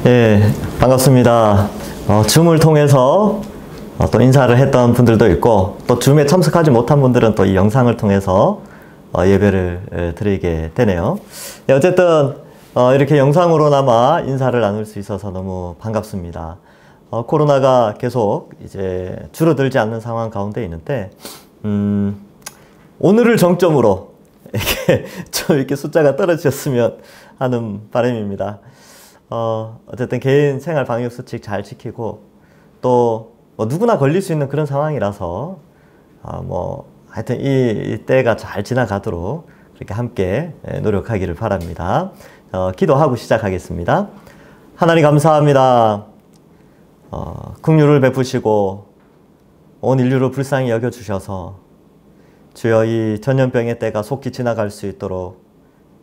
예, 반갑습니다. 줌을 통해서 또 인사를 했던 분들도 있고, 또 줌에 참석하지 못한 분들은 또 이 영상을 통해서 예배를 드리게 되네요. 예, 어쨌든 이렇게 영상으로나마 인사를 나눌 수 있어서 너무 반갑습니다. 코로나가 계속 이제 줄어들지 않는 상황 가운데 있는데, 오늘을 정점으로 좀 이렇게 숫자가 떨어졌으면 하는 바람입니다. 어쨌든 개인 생활 방역 수칙 잘 지키고, 또 누구나 걸릴 수 있는 그런 상황이라서 하여튼 이 때가 잘 지나가도록 그렇게 함께 노력하기를 바랍니다. 기도하고 시작하겠습니다. 하나님 감사합니다. 긍휼을 베푸시고 온 인류를 불쌍히 여겨주셔서 주여 이 전염병의 때가 속히 지나갈 수 있도록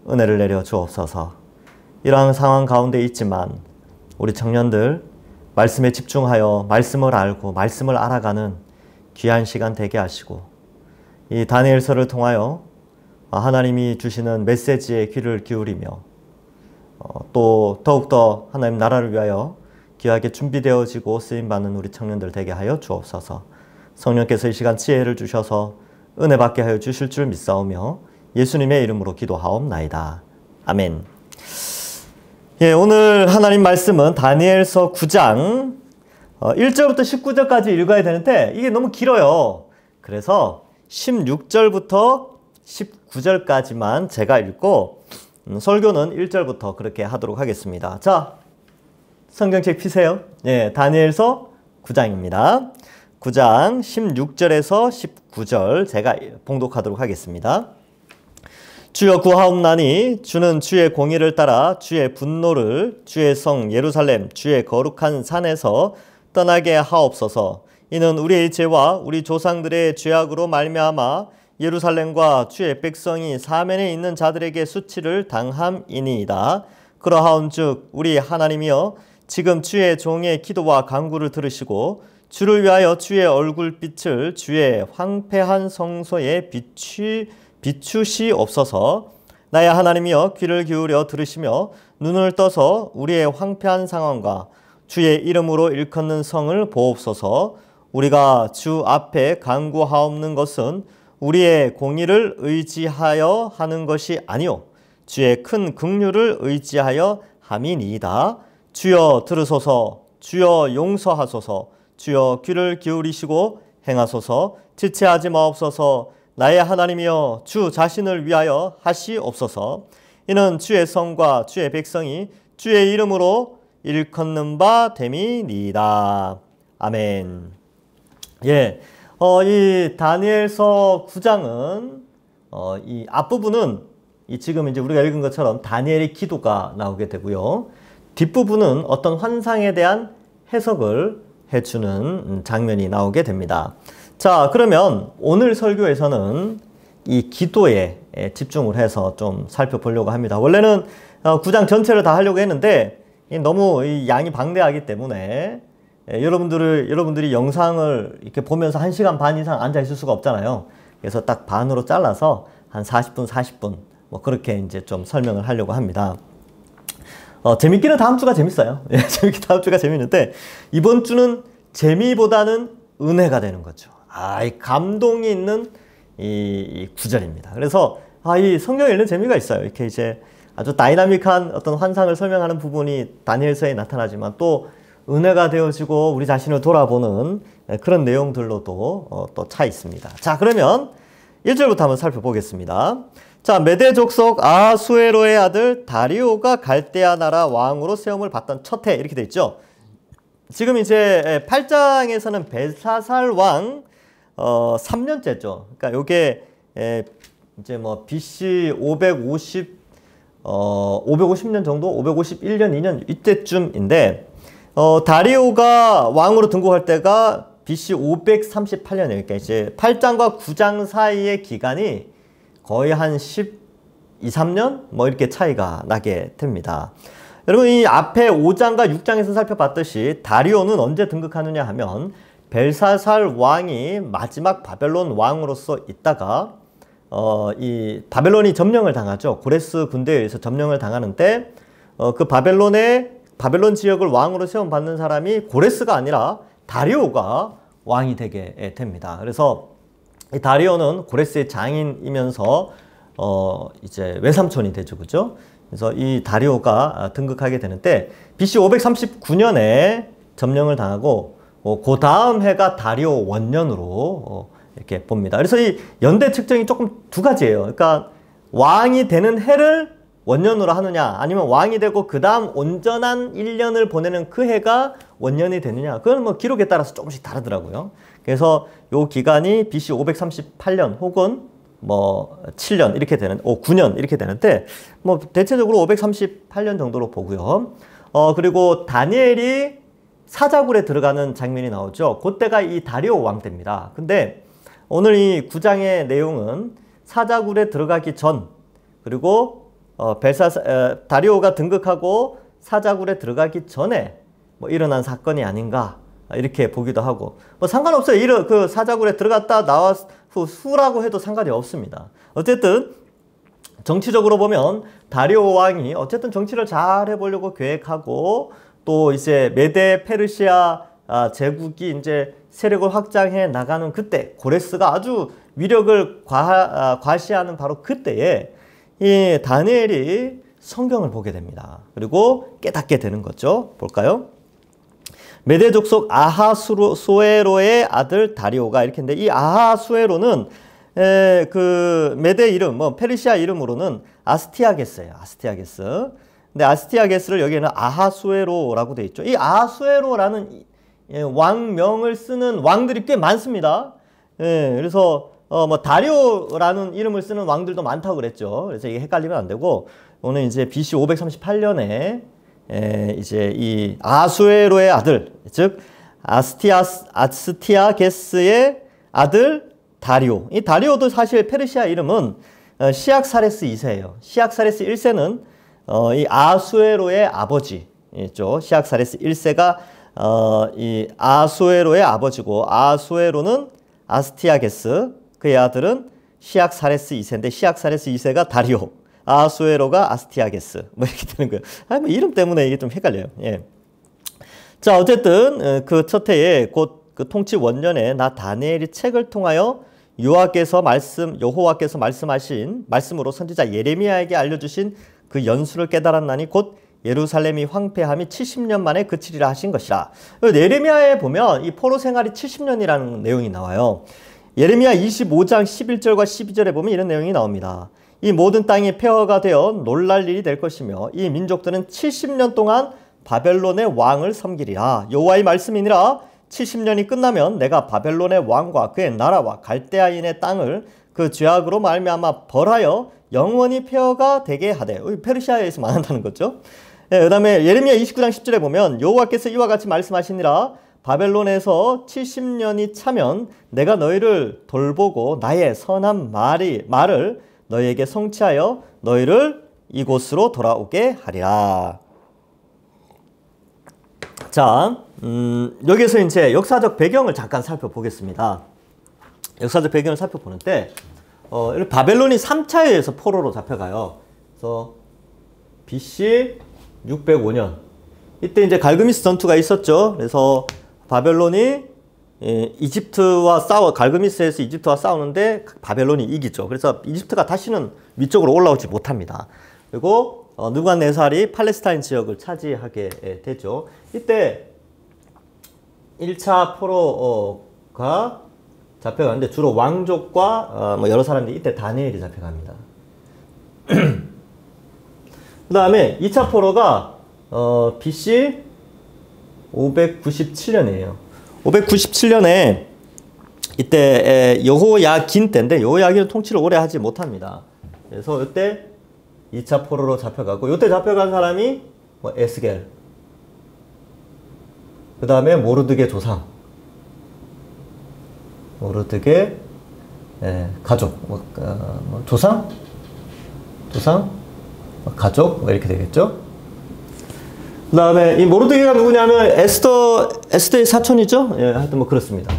은혜를 내려 주옵소서. 이러한 상황 가운데 있지만 우리 청년들 말씀에 집중하여 말씀을 알고 말씀을 알아가는 귀한 시간 되게 하시고, 이 다니엘서를 통하여 하나님이 주시는 메시지에 귀를 기울이며 또 더욱더 하나님 나라를 위하여 귀하게 준비되어지고 쓰임받는 우리 청년들 되게 하여 주옵소서. 성령께서 이 시간 지혜를 주셔서 은혜 받게 하여 주실 줄 믿사오며 예수님의 이름으로 기도하옵나이다. 아멘. 예, 오늘 하나님 말씀은 다니엘서 9장 1절부터 19절까지 읽어야 되는데 이게 너무 길어요. 그래서 16절부터 19절까지만 제가 읽고 설교는 1절부터 그렇게 하도록 하겠습니다. 자, 성경책 피세요. 예, 다니엘서 9장입니다. 9장 16절에서 19절 제가 봉독하도록 하겠습니다. 주여 구하옵나니 주는 주의 공의를 따라 주의 분노를 주의 성 예루살렘 주의 거룩한 산에서 떠나게 하옵소서. 이는 우리의 죄와 우리 조상들의 죄악으로 말미암아 예루살렘과 주의 백성이 사면에 있는 자들에게 수치를 당함이니이다. 그러하온즉 우리 하나님이여 지금 주의 종의 기도와 간구를 들으시고 주를 위하여 주의 얼굴빛을 주의 황폐한 성소에 비추시옵소서. 나의 하나님이여 귀를 기울여 들으시며 눈을 떠서 우리의 황폐한 상황과 주의 이름으로 일컫는 성을 보옵소서. 우리가 주 앞에 간구하옵는 것은 우리의 공의를 의지하여 하는 것이 아니요 주의 큰 긍휼을 의지하여 함이니이다. 주여 들으소서. 주여 용서하소서. 주여 귀를 기울이시고 행하소서. 지체하지 마옵소서. 나의 하나님이여 주 자신을 위하여 하시옵소서. 이는 주의 성과 주의 백성이 주의 이름으로 일컫는 바 됨이니이다. 아멘. 예, 이 다니엘서 9장은 이 앞부분은 지금 이제 우리가 읽은 것처럼 다니엘의 기도가 나오게 되고요. 뒷부분은 어떤 환상에 대한 해석을 해주는 장면이 나오게 됩니다. 자, 그러면 오늘 설교에서는 이 기도에 집중을 해서 좀 살펴보려고 합니다. 원래는 9장 전체를 다 하려고 했는데 너무 이 양이 방대하기 때문에 여러분들이 영상을 이렇게 보면서 1시간 반 이상 앉아 있을 수가 없잖아요. 그래서 딱 반으로 잘라서 한 40분 그렇게 이제 좀 설명을 하려고 합니다. 재밌기는 다음 주가 재밌어요. 예, 재밌기 다음 주가 재밌는데 이번 주는 재미보다는 은혜가 되는 거죠. 이 감동이 있는 이 구절입니다. 그래서 이 성경에 읽는 재미가 있어요. 이렇게 이제 아주 다이나믹한 어떤 환상을 설명하는 부분이 다니엘서에 나타나지만 또 은혜가 되어지고 우리 자신을 돌아보는 그런 내용들로도 또 차 있습니다. 자, 그러면 1절부터 한번 살펴보겠습니다. 자, 메대 족속 아수에로의 아들 다리오가 갈대아 나라 왕으로 세움을 받던 첫 해, 이렇게 돼 있죠. 지금 이제 8장에서는 벨사살 왕 3년째죠. 그러니까 요게 이제 BC 550년 정도, 551년, 2년 이때쯤인데 다리오가 왕으로 등극할 때가 BC 538년이에요. 그러니까 이제 8장과 9장 사이의 기간이 거의 한 12, 13년 이렇게 차이가 나게 됩니다. 여러분, 이 앞에 5장과 6장에서 살펴봤듯이 다리오는 언제 등극하느냐 하면 벨사살 왕이 마지막 바벨론 왕으로서 있다가 이 바벨론이 점령을 당하죠. 고레스 군대에 의해서 점령을 당하는데 그 바벨론의 바벨론 지역을 왕으로 세움받는 사람이 고레스가 아니라 다리오가 왕이 되게 됩니다. 그래서 이 다리오는 고레스의 장인이면서 이제 외삼촌이 되죠, 그죠? 그래서 이 다리오가 등극하게 되는데 BC 539년에 점령을 당하고 그 다음 해가 다리오 원년으로 이렇게 봅니다. 그래서 이 연대 측정이 조금 두 가지예요. 그러니까 왕이 되는 해를 원년으로 하느냐, 아니면 왕이 되고 그 다음 온전한 1년을 보내는 그 해가 원년이 되느냐, 그건 뭐 기록에 따라서 조금씩 다르더라고요. 그래서 요 기간이 BC 538년 혹은 뭐 7년 이렇게 되는, 9년 이렇게 되는데, 뭐 대체적으로 538년 정도로 보고요. 그리고 다니엘이 사자굴에 들어가는 장면이 나오죠. 그때가 이 다리오 왕 때입니다. 근데 오늘 이 9장의 내용은 사자굴에 들어가기 전, 그리고 다리오가 등극하고 사자굴에 들어가기 전에 뭐 일어난 사건이 아닌가 이렇게 보기도 하고, 뭐 상관없어요. 그 사자굴에 들어갔다 나왔 후라고 해도 상관이 없습니다. 어쨌든 정치적으로 보면 다리오 왕이 어쨌든 정치를 잘 해보려고 계획하고, 또 이제 메데 페르시아 제국이 이제 세력을 확장해 나가는 그때, 고레스가 아주 위력을 과시하는 바로 그때에 이 다니엘이 성경을 보게 됩니다. 그리고 깨닫게 되는 거죠. 볼까요? 메데 족속 아하수에로의 아들 다리오가 이렇게 했는데, 이 아하수에로는 그 메데 이름, 뭐 페르시아 이름으로는 아스티아게스예요. 아스티아게스. 근데 아스티아게스를 여기에는 아하수에로라고 되어 있죠. 이 아하수에로라는 왕명을 쓰는 왕들이 꽤 많습니다. 그래서 뭐 다리오라는 이름을 쓰는 왕들도 많다고 그랬죠. 그래서 이게 헷갈리면 안 되고, 오늘 이제 BC 538년에 이제 이 아하수에로의 아들, 즉 아스티아게스의 아들 다리오. 이 다리오도 사실 페르시아 이름은 시악사레스 2세예요. 시악사레스 1세는 이 아하수에로의 아버지죠. 시악사레스 1세가 이 아하수에로의 아버지고, 아하수에로는 아스티아게스, 그의 아들은 시악사레스 2세인데 시악사레스 2세가 다리오, 아하수에로가 아스티아게스, 뭐 이렇게 되는 거예요. 뭐 이름 때문에 이게 좀 헷갈려요. 예. 자, 어쨌든 그 첫 해에 곧 그 통치 원년에 나 다니엘이 책을 통하여 여호와께서 말씀하신 말씀으로 선지자 예레미야에게 알려주신 그 연수를 깨달았나니 곧 예루살렘이 황폐함이 70년 만에 그치리라 하신 것이라. 예레미야에 보면 이 포로 생활이 70년이라는 내용이 나와요. 예레미야 25장 11절과 12절에 보면 이런 내용이 나옵니다. 이 모든 땅이 폐허가 되어 놀랄 일이 될 것이며 이 민족들은 70년 동안 바벨론의 왕을 섬기리라. 여호와의 말씀이니라. 70년이 끝나면 내가 바벨론의 왕과 그의 나라와 갈대아인의 땅을 그 죄악으로 말미암아 벌하여 영원히 폐허가 되게 하되. 페르시아에서 말한다는 거죠. 그 다음에 예레미야 29장 10절에 보면 여호와께서 이와 같이 말씀하시니라. 바벨론에서 70년이 차면 내가 너희를 돌보고 나의 선한 말을 너희에게 성취하여 너희를 이곳으로 돌아오게 하리라. 자, 여기서 이제 역사적 배경을 잠깐 살펴보겠습니다. 역사적 배경을 살펴보는데, 바벨론이 3차에 의해서 포로로 잡혀가요. 그래서 BC 605년. 이때 이제 갈그미스 전투가 있었죠. 그래서 바벨론이 갈그미스에서 이집트와 싸우는데 바벨론이 이기죠. 그래서 이집트가 다시는 위쪽으로 올라오지 못합니다. 그리고 느부갓네살이 팔레스타인 지역을 차지하게 되죠. 이때 1차 포로가 잡혀가는데 주로 왕족과 뭐 여러 사람들이, 이때 다니엘이 잡혀갑니다. 그 다음에 2차 포로가 BC 597년이에요. 597년에 이때 여호야긴 때인데, 여호야긴은 통치를 오래 하지 못합니다. 그래서 이때 2차 포로로 잡혀가고, 이때 잡혀간 사람이 뭐 에스겔, 그 다음에 모르드게 조상, 모르드게 가족, 조상, 가족, 뭐 이렇게 되겠죠. 그 다음에 이 모르드게가 누구냐면 에스더의 사촌이죠. 예, 하여튼 뭐 그렇습니다.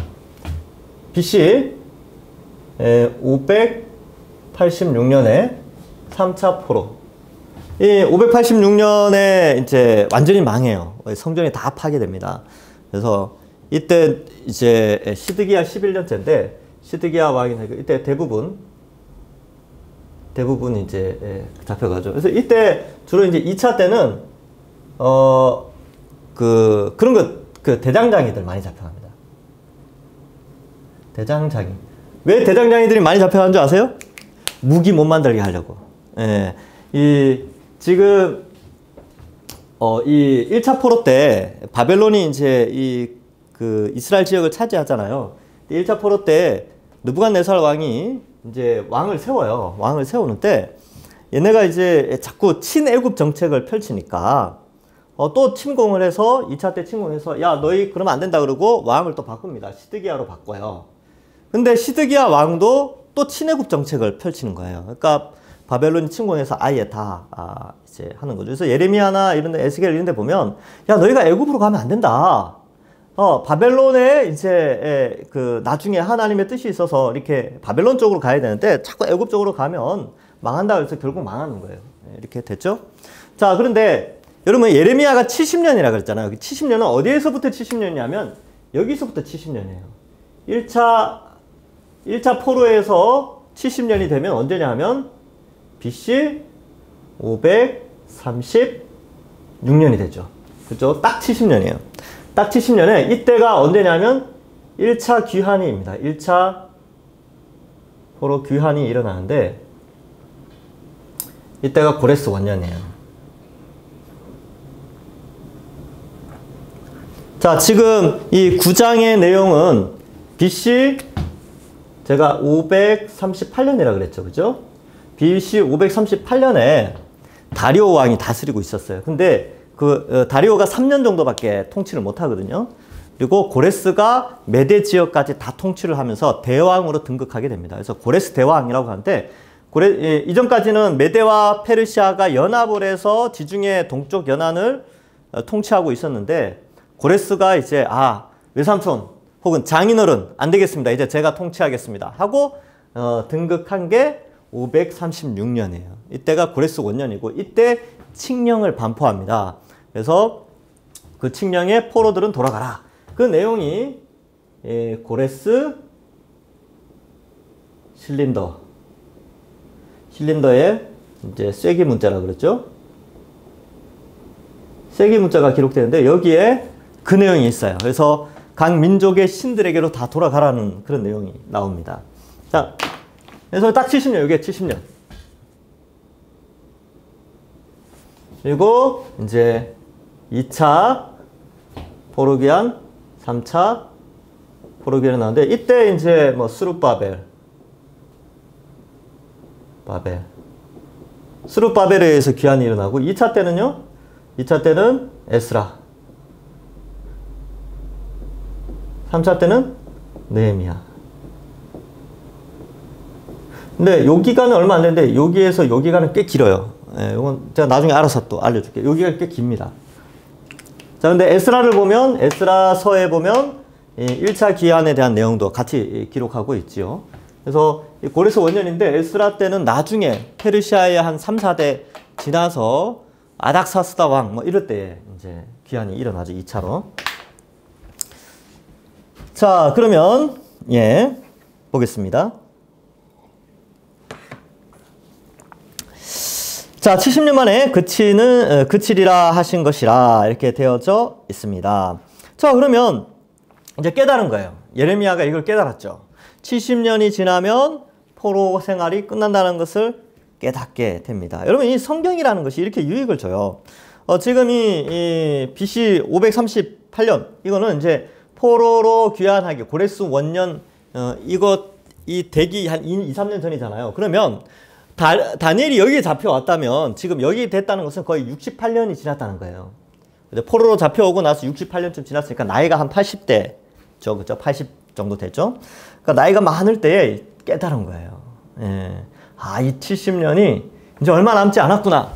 BC 586년에 3차 포로. 이 586년에 이제 완전히 망해요. 성전이 다 파괴됩니다. 그래서 이때 이제 시드기야 11년째인데 시드기야 왕이 이때 대부분 이제 잡혀가죠. 그래서 이때 주로 이제 2차 때는 그런 그 대장장이들 많이 잡혀갑니다. 대장장이. 왜 대장장이들이 많이 잡혀간 줄 아세요? 무기 못 만들게 하려고. 예. 지금 이 1차 포로 때 바벨론이 이제 그 이스라엘 지역을 차지하잖아요. 1차 포로 때 느부갓네살 왕이 이제 왕을 세워요. 왕을 세우는데 얘네가 이제 자꾸 친애굽 정책을 펼치니까 또 침공을 해서 2차 때 침공해서 야 너희 그러면 안 된다 그러고 왕을 또 바꿉니다. 시드기야로 바꿔요. 근데 시드기야 왕도 또 친애굽 정책을 펼치는 거예요. 그러니까 바벨론이 침공해서 아예 다 이제 하는 거죠. 그래서 예레미야나 이런 데 에스겔 이런 데 보면 야 너희가 애굽으로 가면 안 된다. 바벨론에 이제 그 나중에 하나님의 뜻이 있어서 이렇게 바벨론 쪽으로 가야 되는데 자꾸 애굽 쪽으로 가면 망한다 그래서 결국 망하는 거예요. 이렇게 됐죠? 자, 그런데 여러분 예레미야가 70년이라 그랬잖아요. 70년은 어디에서부터 70년이냐면 여기서부터 70년이에요. 1차 포로에서 70년이 되면 언제냐 하면 BC 536년이 되죠. 그죠? 딱 70년이에요. 딱 70년에 이때가 언제냐면 1차 귀환이입니다. 1차 포로 귀환이 일어나는데 이때가 고레스 원년이에요. 자, 지금 이 9장의 내용은 BC 제가 538년이라 그랬죠. 그죠? BC 538년에 다리오 왕이 다스리고 있었어요. 근데 다리오가 3년 정도밖에 통치를 못 하거든요. 그리고 고레스가 메데 지역까지 다 통치를 하면서 대왕으로 등극하게 됩니다. 그래서 고레스 대왕이라고 하는데 이전까지는 메데와 페르시아가 연합을 해서 지중해 동쪽 연안을 통치하고 있었는데 고레스가 이제 외삼촌 혹은 장인어른 안 되겠습니다. 이제 제가 통치하겠습니다. 하고 등극한 게 536년이에요. 이때가 고레스 원년이고 이때 칙령을 반포합니다. 그래서 그 칙령에 포로들은 돌아가라. 그 내용이 고레스 실린더의 이제 쐐기 문자라 그랬죠. 쐐기 문자가 기록되는데 여기에 그 내용이 있어요. 그래서 각 민족의 신들에게로 다 돌아가라는 그런 내용이 나옵니다. 자, 그래서 딱 70년, 이게 70년. 그리고 이제 2차 포로기한, 3차 포로기한이 나오는데 이때 이제 뭐 스룹바벨에 의해서 귀환이 일어나고 2차 때는요. 2차 때는 에스라. 3차 때는 느헤미야. 근데 요 기간은 얼마 안 되는데 여기에서 요 기간은 꽤 길어요. 이건 제가 나중에 알아서 또 알려줄게요. 요 기간이 꽤 깁니다. 자, 근데 에스라를 보면 에스라서에 보면 1차 귀환에 대한 내용도 같이 기록하고 있지요. 그래서 고레스 원년인데 에스라 때는 나중에 페르시아의 한 3, 4대 지나서 아닥사스다 왕 뭐 이럴 때 이제 귀환이 일어나죠. 2차로. 자, 그러면 보겠습니다. 자, 70년 만에 그치리라 하신 것이라 이렇게 되어져 있습니다. 자, 그러면 이제 깨달은 거예요. 예레미야가 이걸 깨달았죠. 70년이 지나면 포로 생활이 끝난다는 것을 깨닫게 됩니다. 여러분, 이 성경이라는 것이 이렇게 유익을 줘요. 지금 이 BC 538년 이거는 이제 포로로 귀환하기 고레스 원년 이 대기 한 2, 3년 전이잖아요. 그러면 다니엘이 여기에 잡혀왔다면 지금 여기 됐다는 것은 거의 68년이 지났다는 거예요. 포로로 잡혀오고 나서 68년쯤 지났으니까 나이가 한 80대죠. 그죠? 80 정도 됐죠? 그러니까 나이가 많을 때에 깨달은 거예요. 이 70년이 이제 얼마 남지 않았구나.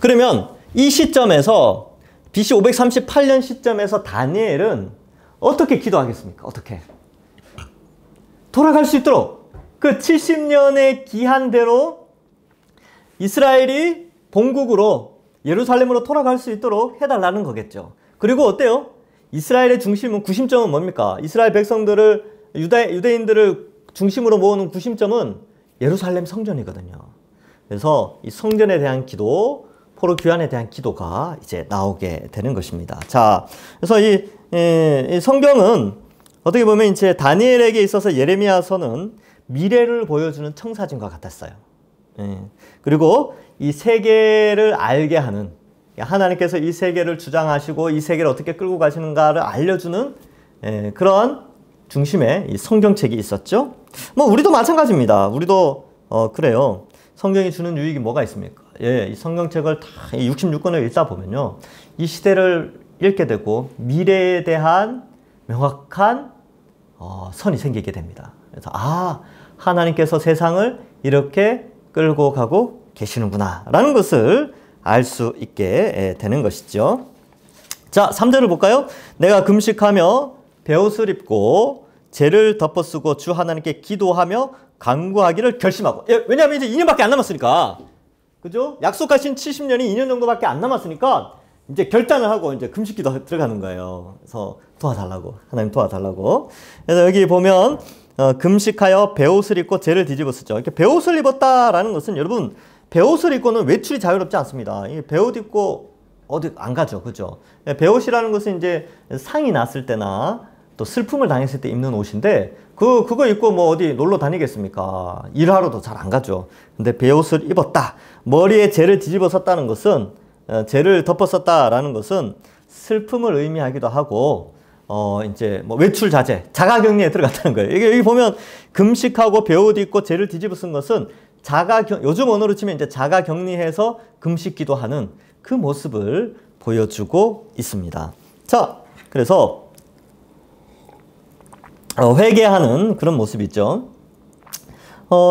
그러면 이 시점에서 BC 538년 시점에서 다니엘은 어떻게 기도하겠습니까? 어떻게? 돌아갈 수 있도록 그 70년의 기한대로 이스라엘이 본국으로 예루살렘으로 돌아갈 수 있도록 해달라는 거겠죠. 그리고 어때요? 이스라엘의 중심은, 구심점은 뭡니까? 이스라엘 백성들을, 유대인들을 중심으로 모으는 구심점은 예루살렘 성전이거든요. 그래서 이 성전에 대한 기도, 포로 귀환에 대한 기도가 이제 나오게 되는 것입니다. 자, 그래서 이 성경은 어떻게 보면 이제 다니엘에게 있어서 예레미야서는 미래를 보여주는 청사진과 같았어요. 그리고 이 세계를 알게 하는, 하나님께서 이 세계를 주장하시고 이 세계를 어떻게 끌고 가시는가를 알려주는 그런 중심에 이 성경책이 있었죠. 뭐 우리도 마찬가지입니다. 우리도 그래요. 성경이 주는 유익이 뭐가 있습니까? 이 성경책을 다 66권을 읽다 보면요, 이 시대를 읽게 되고 미래에 대한 명확한 선이 생기게 됩니다. 그래서 하나님께서 세상을 이렇게 끌고 가고 계시는구나 라는 것을 알 수 있게 되는 것이죠. 자, 3절을 볼까요? 내가 금식하며 베옷을 입고 죄를 덮어쓰고 주 하나님께 기도하며 간구하기를 결심하고. 왜냐하면 이제 2년밖에 안 남았으니까, 그죠? 약속하신 70년이 2년 정도밖에 안 남았으니까 이제 결단을 하고 이제 금식기도 들어가는 거예요. 그래서 도와달라고, 하나님 도와달라고. 그래서 여기 보면 금식하여 베옷을 입고 죄를 뒤집었었죠. 이렇게 베옷을 입었다라는 것은, 여러분, 베옷을 입고는 외출이 자유롭지 않습니다. 이 베옷 입고 어디 안 가죠, 그죠? 베옷이라는 것은 이제 상이 났을 때나 또 슬픔을 당했을 때 입는 옷인데, 그거 입고 뭐 어디 놀러 다니겠습니까? 일하러도 잘 안 가죠. 근데 베옷을 입었다, 머리에 죄를 뒤집어 썼다는 것은, 죄를 덮어 썼다라는 것은 슬픔을 의미하기도 하고, 이제 뭐 외출 자제, 자가격리에 들어갔다는 거예요. 이게 여기 보면 금식하고 베옷 입고 죄를 뒤집어 쓴 것은 요즘 언어로 치면 이제 자가격리해서 금식 기도하는 그 모습을 보여주고 있습니다. 자, 그래서 회개하는 그런 모습이 있죠.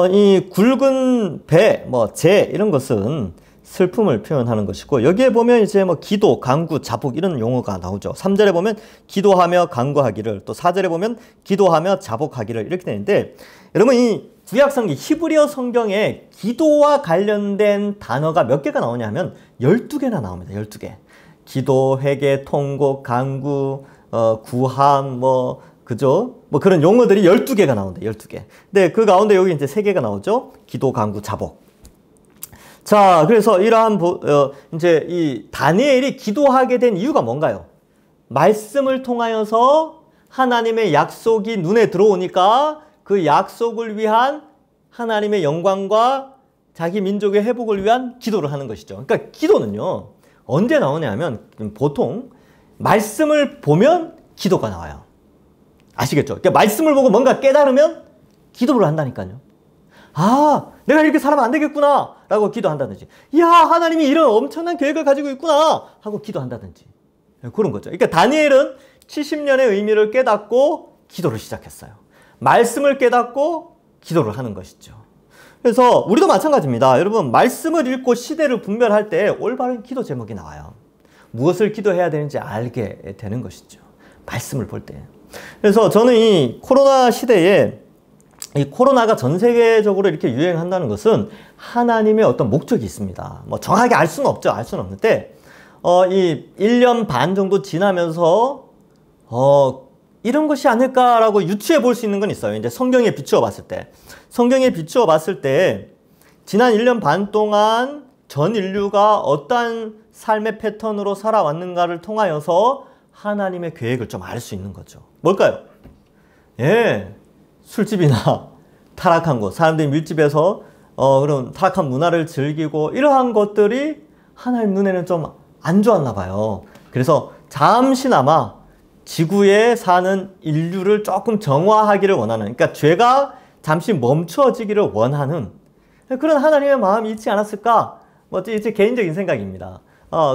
이 굵은 배, 재 이런 것은 슬픔을 표현하는 것이고, 여기에 보면 이제 뭐 기도, 간구, 자복 이런 용어가 나오죠. 3절에 보면 기도하며 간구하기를, 또 4절에 보면 기도하며 자복하기를, 이렇게 되는데, 여러분 이 구약성경 히브리어 성경에 기도와 관련된 단어가 몇 개가 나오냐 하면 12개나 나옵니다. 12개. 기도, 회개, 통곡, 간구, 구함, 그죠? 그런 용어들이 12개가 나온다. 12개. 근데 그 가운데 여기 이제 3개가 나오죠. 기도, 간구, 자복. 자, 그래서 이러한 이제 이 다니엘이 기도하게 된 이유가 뭔가요? 말씀을 통하여서 하나님의 약속이 눈에 들어오니까 그 약속을 위한 하나님의 영광과 자기 민족의 회복을 위한 기도를 하는 것이죠. 그러니까 기도는요, 언제 나오냐 하면 보통 말씀을 보면 기도가 나와요. 아시겠죠? 그러니까 말씀을 보고 뭔가 깨달으면 기도를 한다니까요. 내가 이렇게 살면 안 되겠구나 라고 기도한다든지, 이야, 하나님이 이런 엄청난 계획을 가지고 있구나 하고 기도한다든지, 그런 거죠. 그러니까 다니엘은 70년의 의미를 깨닫고 기도를 시작했어요. 말씀을 깨닫고 기도를 하는 것이죠. 그래서 우리도 마찬가지입니다. 여러분, 말씀을 읽고 시대를 분별할 때 올바른 기도 제목이 나와요. 무엇을 기도해야 되는지 알게 되는 것이죠. 말씀을 볼 때. 그래서 저는 이 코로나 시대에, 이 코로나가 전 세계적으로 이렇게 유행한다는 것은 하나님의 어떤 목적이 있습니다. 정확하게 알 수는 없죠. 알 수는 없는데, 이 1년 반 정도 지나면서, 이런 것이 아닐까라고 유추해 볼 수 있는 건 있어요. 이제 성경에 비추어 봤을 때. 성경에 비추어 봤을 때, 지난 1년 반 동안 전 인류가 어떠한 삶의 패턴으로 살아왔는가를 통하여서 하나님의 계획을 좀 알 수 있는 거죠. 뭘까요? 술집이나 타락한 곳, 사람들이 밀집해서 그런 타락한 문화를 즐기고, 이러한 것들이 하나님 눈에는 좀 안 좋았나 봐요. 그래서 잠시나마 지구에 사는 인류를 조금 정화하기를 원하는, 그러니까 죄가 잠시 멈춰지기를 원하는 그런 하나님의 마음이 있지 않았을까? 이제 개인적인 생각입니다.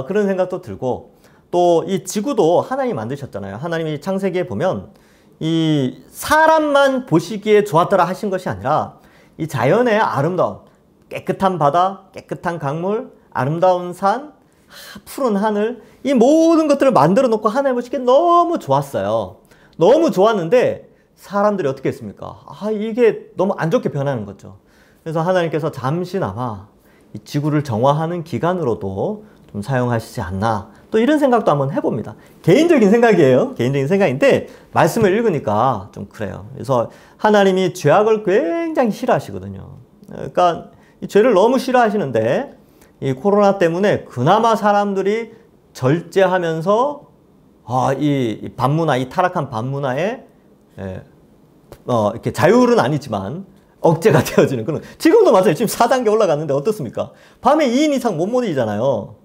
그런 생각도 들고, 또 이 지구도 하나님이 만드셨잖아요. 하나님이 창세기에 보면 이 사람만 보시기에 좋았더라 하신 것이 아니라, 이 자연의 아름다움, 깨끗한 바다, 깨끗한 강물, 아름다운 산, 푸른 하늘, 이 모든 것들을 만들어 놓고 하나님 보시기에 너무 좋았어요. 너무 좋았는데 사람들이 어떻게 했습니까? 이게 너무 안 좋게 변하는 거죠. 그래서 하나님께서 잠시나마 이 지구를 정화하는 기간으로도 좀 사용하시지 않나. 또 이런 생각도 한번 해봅니다. 개인적인 생각이에요. 개인적인 생각인데 말씀을 읽으니까 좀 그래요. 그래서 하나님이 죄악을 굉장히 싫어하시거든요. 그러니까 이 죄를 너무 싫어하시는데 이 코로나 때문에 그나마 사람들이 절제하면서 이 반문화, 이 타락한 반문화에 이렇게 자율은 아니지만 억제가 되어지는 그런. 지금도 맞아요. 지금 4단계 올라갔는데 어떻습니까? 밤에 2인 이상 못 이잖아요.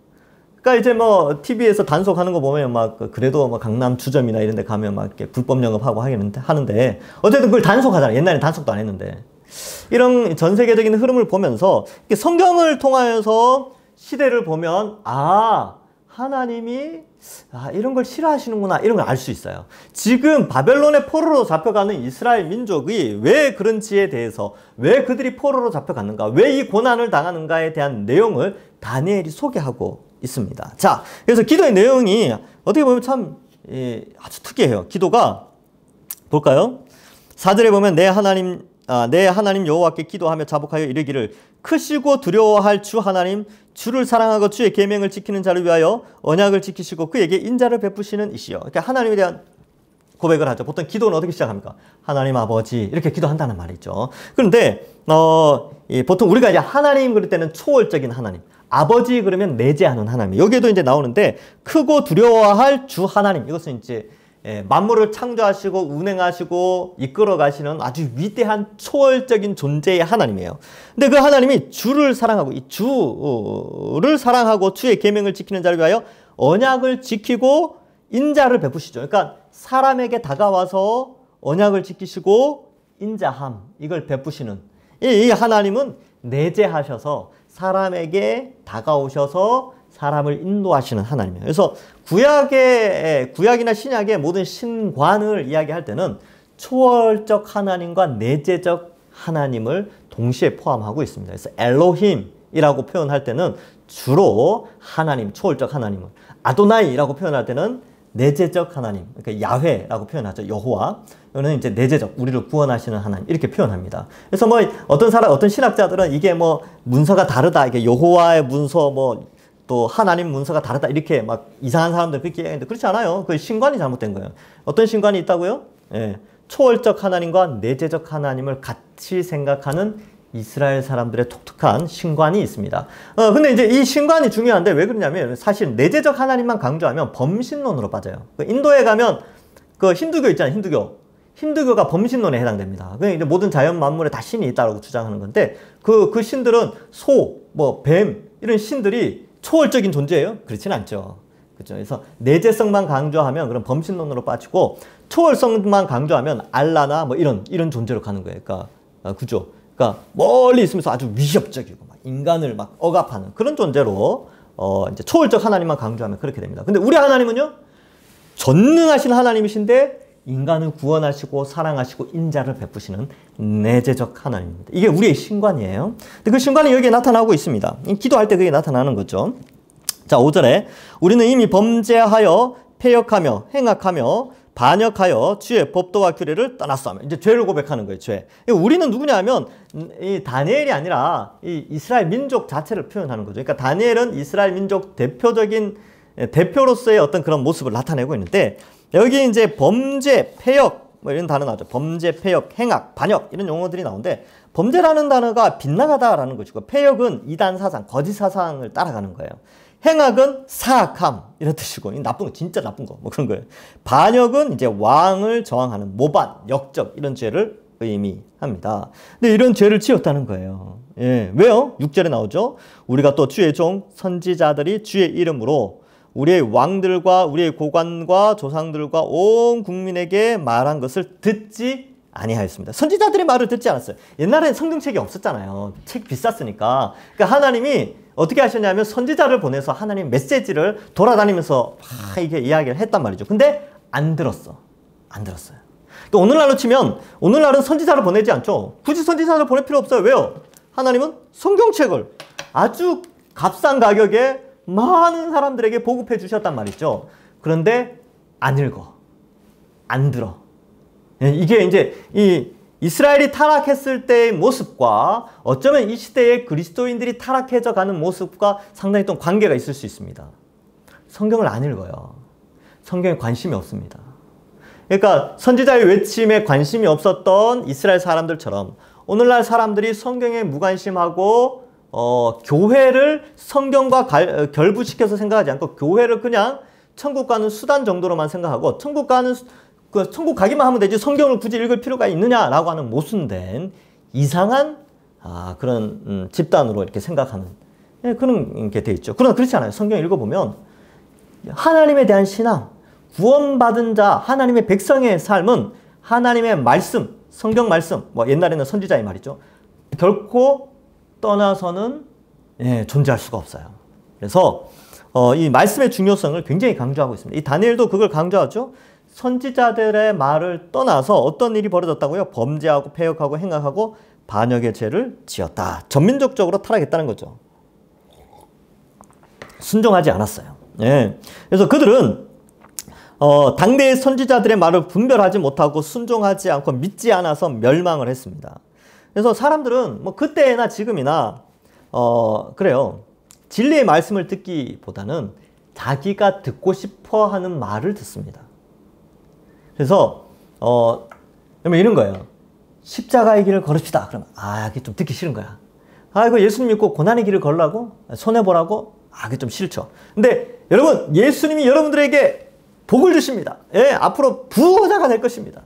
그러니까 이제 뭐 TV에서 단속하는 거 보면 막 그래도 뭐 강남 주점이나 이런 데 가면 막 이렇게 불법 영업하고 하는데 어쨌든 그걸 단속하잖아요. 옛날엔 단속도 안 했는데. 이런 전 세계적인 흐름을 보면서 성경을 통하여서 시대를 보면 하나님이 이런 걸 싫어하시는구나, 이런 걸 알 수 있어요. 지금 바벨론의 포로로 잡혀가는 이스라엘 민족이 왜 그런지에 대해서, 왜 그들이 포로로 잡혀갔는가, 왜 이 고난을 당하는가에 대한 내용을 다니엘이 소개하고 있습니다. 자, 그래서 기도의 내용이 어떻게 보면 참 아주 특이해요. 기도가 볼까요? 4절에 보면 내 하나님 여호와께 기도하며 자복하여 이르기를 크시고 두려워할 주 하나님, 주를 사랑하고 주의 계명을 지키는 자를 위하여 언약을 지키시고 그에게 인자를 베푸시는 이시여. 그러니까 하나님에 대한 고백을 하죠. 보통 기도는 어떻게 시작합니까? 하나님 아버지, 이렇게 기도한다는 말이죠. 그런데 보통 우리가 이제 하나님 그럴 때는 초월적인 하나님, 아버지 그러면 내재하는 하나님, 여기에도 이제 나오는데 크고 두려워할 주 하나님, 이것은 이제 만물을 창조하시고 운행하시고 이끌어 가시는 아주 위대한 초월적인 존재의 하나님이에요. 근데 그 하나님이 주를 사랑하고, 이 주를 사랑하고 주의 계명을 지키는 자를 위하여 언약을 지키고 인자를 베푸시죠. 그러니까 사람에게 다가와서 언약을 지키시고 인자함, 이걸 베푸시는 이 하나님은 내재하셔서 사람에게 다가오셔서 사람을 인도하시는 하나님이에요. 그래서 구약이나 신약의 모든 신관을 이야기할 때는 초월적 하나님과 내재적 하나님을 동시에 포함하고 있습니다. 그래서 엘로힘이라고 표현할 때는 주로 하나님, 초월적 하나님을, 아도나이라고 표현할 때는 내재적 하나님, 그러니까 야훼라고 표현하죠. 여호와. 이거는 이제 내재적, 우리를 구원하시는 하나님, 이렇게 표현합니다. 그래서 뭐 어떤 신학자들은 이게 뭐 문서가 다르다, 이게 여호와의 문서 또 하나님 문서가 다르다, 이렇게 막 이상한 사람들 그렇게 얘기하는데 그렇지 않아요. 그 신관이 잘못된 거예요. 어떤 신관이 있다고요? 초월적 하나님과 내재적 하나님을 같이 생각하는 이스라엘 사람들의 독특한 신관이 있습니다. 근데 이제 이 신관이 중요한데 왜 그러냐면 사실 내재적 하나님만 강조하면 범신론으로 빠져요. 인도에 가면 그 힌두교 있잖아요. 힌두교가 범신론에 해당됩니다. 그냥 이제 모든 자연 만물에 다 신이 있다고 주장하는 건데 그 신들은 소, 뱀 이런 신들이 초월적인 존재예요? 그렇지는 않죠. 그렇죠. 그래서 내재성만 강조하면 그런 범신론으로 빠지고 초월성만 강조하면 알라나 이런 존재로 가는 거예요. 그러니까 그죠. 그러니까 멀리 있으면서 아주 위협적이고 막 인간을 막 억압하는 그런 존재로 이제 초월적 하나님만 강조하면 그렇게 됩니다. 근데 우리 하나님은요, 전능하신 하나님이신데 인간을 구원하시고 사랑하시고 인자를 베푸시는 내재적 하나님입니다. 이게 우리의 신관이에요. 근데 그 신관이 여기에 나타나고 있습니다. 기도할 때 그게 나타나는 거죠. 자, 5절에 우리는 이미 범죄하여 패역하며 행악하며 반역하여 주의 법도와 규례를 떠났사오며, 이제 죄를 고백하는 거예요. 죄. 우리는 누구냐 하면 이 다니엘이 아니라 이 이스라엘 민족 자체를 표현하는 거죠. 그러니까 다니엘은 이스라엘 민족 대표로서의 어떤 그런 모습을 나타내고 있는데, 여기 이제 범죄, 패역 이런 단어 나오죠. 범죄, 패역, 행악, 반역 이런 용어들이 나오는데, 범죄라는 단어가 빗나가다라는 것이고, 패역은 이단 사상, 거짓 사상을 따라가는 거예요. 행악은 사악함 이런 뜻이고, 나쁜 거, 진짜 나쁜 거 그런 거예요. 반역은 이제 왕을 저항하는 모반, 역적 이런 죄를 의미합니다. 근데 이런 죄를 지었다는 거예요. 왜요? 6절에 나오죠. 우리가 또 주의 종 선지자들이 주의 이름으로 우리의 왕들과 우리의 고관과 조상들과 온 국민에게 말한 것을 듣지 아니하였습니다. 선지자들의 말을 듣지 않았어요. 옛날엔 성경책이 없었잖아요. 책 비쌌으니까. 그러니까 하나님이 어떻게 하셨냐면 선지자를 보내서 하나님 메시지를 돌아다니면서 이게 이야기를 했단 말이죠. 근데 안 들었어요. 그러니까 오늘날로 치면 오늘날은 선지자를 보내지 않죠. 굳이 선지자를 보낼 필요 없어요. 왜요? 하나님은 성경책을 아주 값싼 가격에 많은 사람들에게 보급해 주셨단 말이죠. 그런데 안 읽어. 안 들어. 이게 이제 이스라엘이 타락했을 때의 모습과 어쩌면 이 시대의 그리스도인들이 타락해져 가는 모습과 상당히 또 관계가 있을 수 있습니다. 성경을 안 읽어요. 성경에 관심이 없습니다. 그러니까 선지자의 외침에 관심이 없었던 이스라엘 사람들처럼 오늘날 사람들이 성경에 무관심하고 교회를 성경과 결부시켜서 생각하지 않고 교회를 그냥 천국 가는 수단 정도로만 생각하고 천국 가기만 하면 되지 성경을 굳이 읽을 필요가 있느냐라고 하는 모순된 이상한 그런 집단으로 이렇게 생각하는 그런 게 돼 있죠. 그러나 그렇지 않아요. 성경 읽어보면 하나님에 대한 신앙, 구원받은 자, 하나님의 백성의 삶은 하나님의 말씀, 성경 말씀, 뭐 옛날에는 선지자의 말이죠. 결코 떠나서는 존재할 수가 없어요. 그래서 이 말씀의 중요성을 굉장히 강조하고 있습니다. 이 다니엘도 그걸 강조하죠. 선지자들의 말을 떠나서 어떤 일이 벌어졌다고요? 범죄하고 패역하고 행악하고 반역의 죄를 지었다. 전민족적으로 타락했다는 거죠. 순종하지 않았어요. 그래서 그들은 당대의 선지자들의 말을 분별하지 못하고 순종하지 않고 믿지 않아서 멸망을 했습니다. 그래서 사람들은 뭐 그때나 지금이나 그래요. 진리의 말씀을 듣기보다는 자기가 듣고 싶어 하는 말을 듣습니다. 그래서 그러면 이런 거예요. 십자가의 길을 걸읍시다. 그러면 그게 좀 듣기 싫은 거야. 이거 예수님 믿고 고난의 길을 걸라고? 손해보라고? 그게 좀 싫죠. 근데 여러분, 예수님이 여러분들에게 복을 주십니다. 앞으로 부자가 될 것입니다.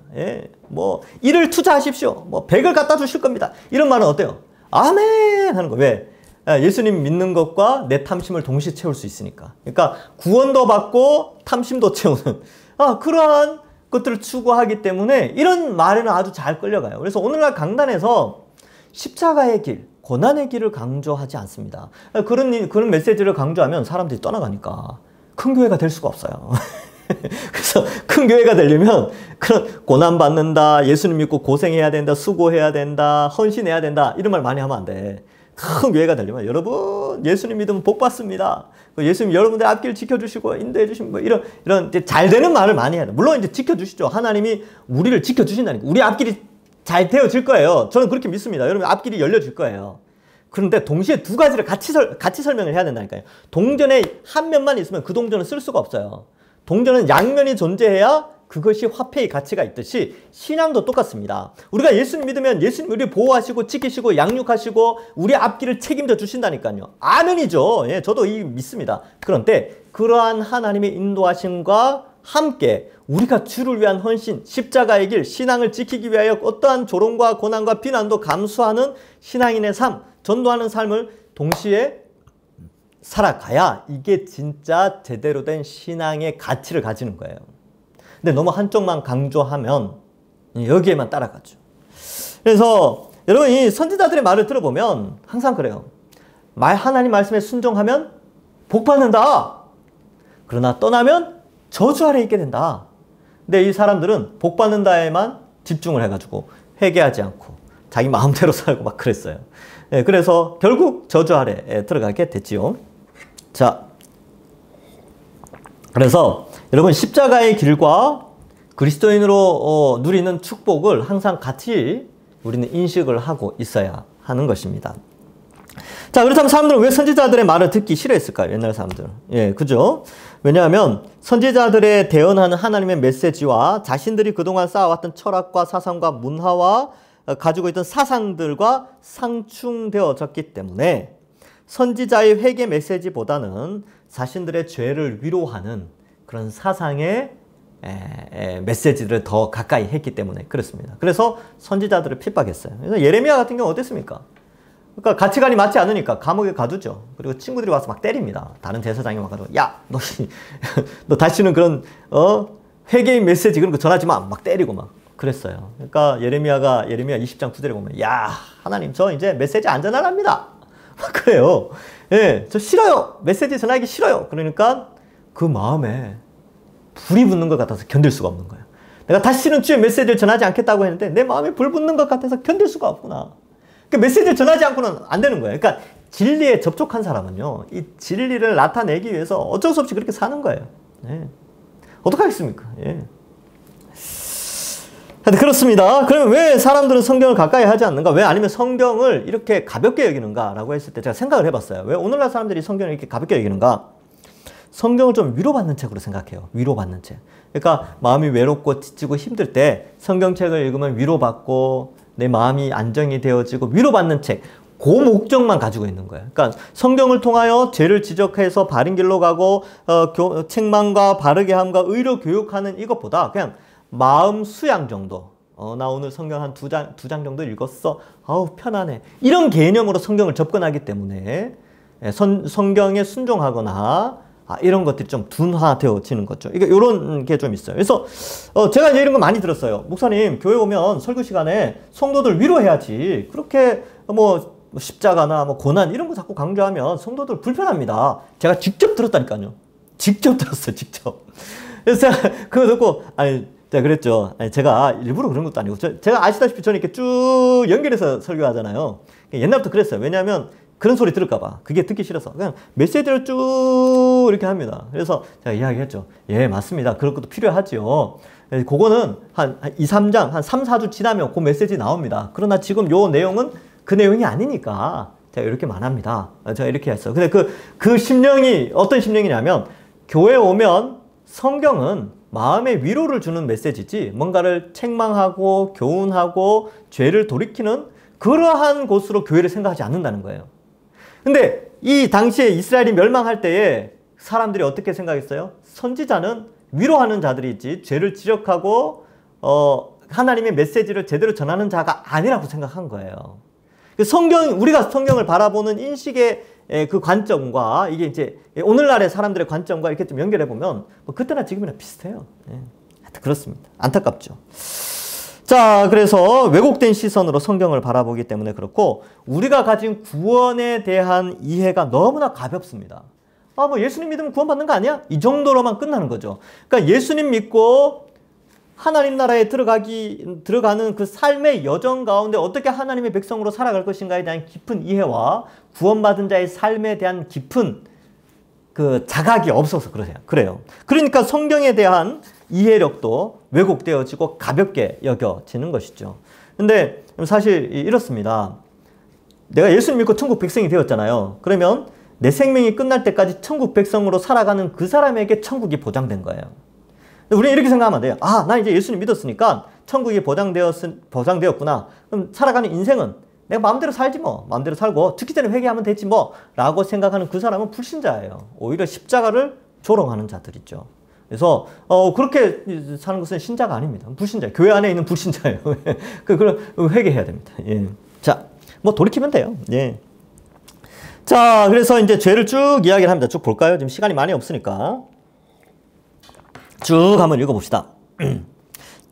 뭐 이를 투자하십시오. 뭐 100을 갖다 주실 겁니다. 이런 말은 어때요? 아멘 하는 거. 왜? 예수님 믿는 것과 내 탐심을 동시에 채울 수 있으니까. 그러니까 구원도 받고 탐심도 채우는 그러한 것들을 추구하기 때문에 이런 말에는 아주 잘 끌려가요. 그래서 오늘날 강단에서 십자가의 길, 고난의 길을 강조하지 않습니다. 그런 메시지를 강조하면 사람들이 떠나가니까 큰 교회가 될 수가 없어요. 그래서 큰 교회가 되려면 그런 고난받는다, 예수님 믿고 고생해야 된다, 수고해야 된다, 헌신해야 된다 이런 말 많이 하면 안 돼. 큰 교회가 되려면 여러분 예수님 믿으면 복 받습니다. 예수님 여러분들 앞길 지켜주시고 인도해 주시고 뭐 이런 잘 되는 말을 많이 해야 돼. 물론 이제 지켜주시죠. 하나님이 우리를 지켜주신다니까. 우리 앞길이 잘 되어질 거예요. 저는 그렇게 믿습니다. 여러분 앞길이 열려질 거예요. 그런데 동시에 두 가지를 같이 설명을 해야 된다니까요. 동전에 한 면만 있으면 그 동전은 쓸 수가 없어요. 동전은 양면이 존재해야 그것이 화폐의 가치가 있듯이 신앙도 똑같습니다. 우리가 예수님 믿으면 예수님 우리를 보호하시고 지키시고 양육하시고 우리 앞길을 책임져 주신다니까요. 아멘이죠. 저도 믿습니다. 그런데 그러한 하나님의 인도하심과 함께 우리가 주를 위한 헌신, 십자가의 길, 신앙을 지키기 위하여 어떠한 조롱과 고난과 비난도 감수하는 신앙인의 삶, 전도하는 삶을 동시에 살아가야 이게 진짜 제대로 된 신앙의 가치를 가지는 거예요. 근데 너무 한쪽만 강조하면 여기에만 따라가죠. 그래서 여러분 이 선지자들의 말을 들어보면 항상 그래요. 하나님 말씀에 순종하면 복 받는다. 그러나 떠나면 저주 아래 있게 된다. 근데 이 사람들은 복 받는다에만 집중을 해가지고 회개하지 않고 자기 마음대로 살고 막 그랬어요. 그래서 결국 저주 아래에 들어가게 됐지요. 자, 그래서 여러분 십자가의 길과 그리스도인으로 누리는 축복을 항상 같이 우리는 인식을 하고 있어야 하는 것입니다. 자, 그렇다면 사람들은 왜 선지자들의 말을 듣기 싫어했을까요? 옛날 사람들은. 그죠? 왜냐하면 선지자들의 대언하는 하나님의 메시지와 자신들이 그동안 쌓아왔던 철학과 사상과 문화와 가지고 있던 사상들과 상충되어졌기 때문에 선지자의 회개 메시지보다는 자신들의 죄를 위로하는 그런 사상의 메시지를 더 가까이 했기 때문에 그렇습니다. 그래서 선지자들을 핍박했어요. 그래서 예레미야 같은 경우 어땠습니까? 그러니까 가치관이 맞지 않으니까 감옥에 가두죠. 그리고 친구들이 와서 막 때립니다. 다른 제사장이 와가지고 야, 너 다시는 그런 회개의 메시지 그런 거 전하지 마. 막 때리고 막 그랬어요. 그러니까 예레미야 20장 9절에 보면 야, 하나님 저 이제 메시지 안 전하랍니다. 막 그래요. 저 싫어요. 메시지 전하기 싫어요. 그러니까 그 마음에 불이 붙는 것 같아서 견딜 수가 없는 거예요. 내가 다시는 주의 메시지를 전하지 않겠다고 했는데 내 마음에 불 붙는 것 같아서 견딜 수가 없구나. 그 메시지를 전하지 않고는 안 되는 거예요. 그러니까 진리에 접촉한 사람은요, 이 진리를 나타내기 위해서 어쩔 수 없이 그렇게 사는 거예요. 어떡하겠습니까? 하여튼 그렇습니다. 그러면 왜 사람들은 성경을 가까이 하지 않는가? 왜 아니면 성경을 이렇게 가볍게 여기는가? 라고 했을 때 제가 생각을 해봤어요. 왜 오늘날 사람들이 성경을 이렇게 가볍게 여기는가? 성경을 좀 위로받는 책으로 생각해요. 위로받는 책. 그러니까 마음이 외롭고 지치고 힘들 때 성경책을 읽으면 위로받고 내 마음이 안정이 되어지고 위로받는 책. 그 목적만 가지고 있는 거예요. 그러니까 성경을 통하여 죄를 지적해서 바른 길로 가고 책망과 바르게 함과 의로 교육하는 이것보다 그냥 마음 수양 정도. 나 오늘 성경 한 두 장 정도 읽었어. 아우 편안해. 이런 개념으로 성경을 접근하기 때문에 성경에 순종하거나 이런 것들이 좀 둔화되어지는 거죠. 이런 게 좀 있어요. 그래서 제가 이제 이런 거 많이 들었어요. 목사님 교회 오면 설교 시간에 성도들 위로해야지. 그렇게 뭐 십자가나 뭐 고난 이런 거 자꾸 강조하면 성도들 불편합니다. 제가 직접 들었다니까요. 직접 들었어요. 직접. 그래서 제가 그거 듣고 제가 그랬죠. 제가 일부러 그런 것도 아니고 제가 아시다시피 저는 이렇게 쭉 연결해서 설교하잖아요. 옛날부터 그랬어요. 왜냐하면 그런 소리 들을까 봐. 그게 듣기 싫어서 그냥 메시지를 쭉 이렇게 합니다. 그래서 제가 이야기했죠. 예, 맞습니다. 그럴 것도 필요하죠. 그거는 한 2, 3장, 한 3, 4주 지나면 그 메시지 나옵니다. 그러나 지금 요 내용은 그 내용이 아니니까 제가 이렇게 말합니다. 제가 이렇게 했어요. 근데 그 심령이 어떤 심령이냐면 교회 오면 성경은 마음의 위로를 주는 메시지지 뭔가를 책망하고 교훈하고 죄를 돌이키는 그러한 곳으로 교회를 생각하지 않는다는 거예요. 근데 이 당시에 이스라엘이 멸망할 때에 사람들이 어떻게 생각했어요? 선지자는 위로하는 자들이지 죄를 지적하고 하나님의 메시지를 제대로 전하는 자가 아니라고 생각한 거예요. 우리가 성경을 바라보는 인식의 그 관점과 이게 이제 오늘날의 사람들의 관점과 이렇게 좀 연결해 보면 뭐 그때나 지금이나 비슷해요. 하여튼 그렇습니다. 안타깝죠. 자, 그래서 왜곡된 시선으로 성경을 바라보기 때문에 그렇고 우리가 가진 구원에 대한 이해가 너무나 가볍습니다. 뭐 예수님 믿으면 구원받는 거 아니야? 이 정도로만 끝나는 거죠. 그러니까 예수님 믿고 하나님 나라에 들어가는 그 삶의 여정 가운데 어떻게 하나님의 백성으로 살아갈 것인가에 대한 깊은 이해와 구원받은 자의 삶에 대한 깊은 그 자각이 없어서 그래요. 그러니까 성경에 대한 이해력도 왜곡되어지고 가볍게 여겨지는 것이죠. 근데 사실 이렇습니다. 내가 예수님 믿고 천국 백성이 되었잖아요. 그러면 내 생명이 끝날 때까지 천국 백성으로 살아가는 그 사람에게 천국이 보장된 거예요. 우리는 이렇게 생각하면 돼요. 나 이제 예수님 믿었으니까 천국이 보장되었구나. 그럼 살아가는 인생은 내가 마음대로 살지 뭐. 마음대로 살고 죽기 전에 회개하면 되지 뭐. 라고 생각하는 그 사람은 불신자예요. 오히려 십자가를 조롱하는 자들이죠. 그래서 그렇게 사는 것은 신자가 아닙니다. 불신자예요. 교회 안에 있는 불신자예요. 그걸 회개해야 됩니다. 예. 자, 뭐 돌이키면 돼요. 예. 자, 그래서 이제 죄를 쭉 이야기를 합니다. 쭉 볼까요? 지금 시간이 많이 없으니까. 쭉 한번 읽어봅시다.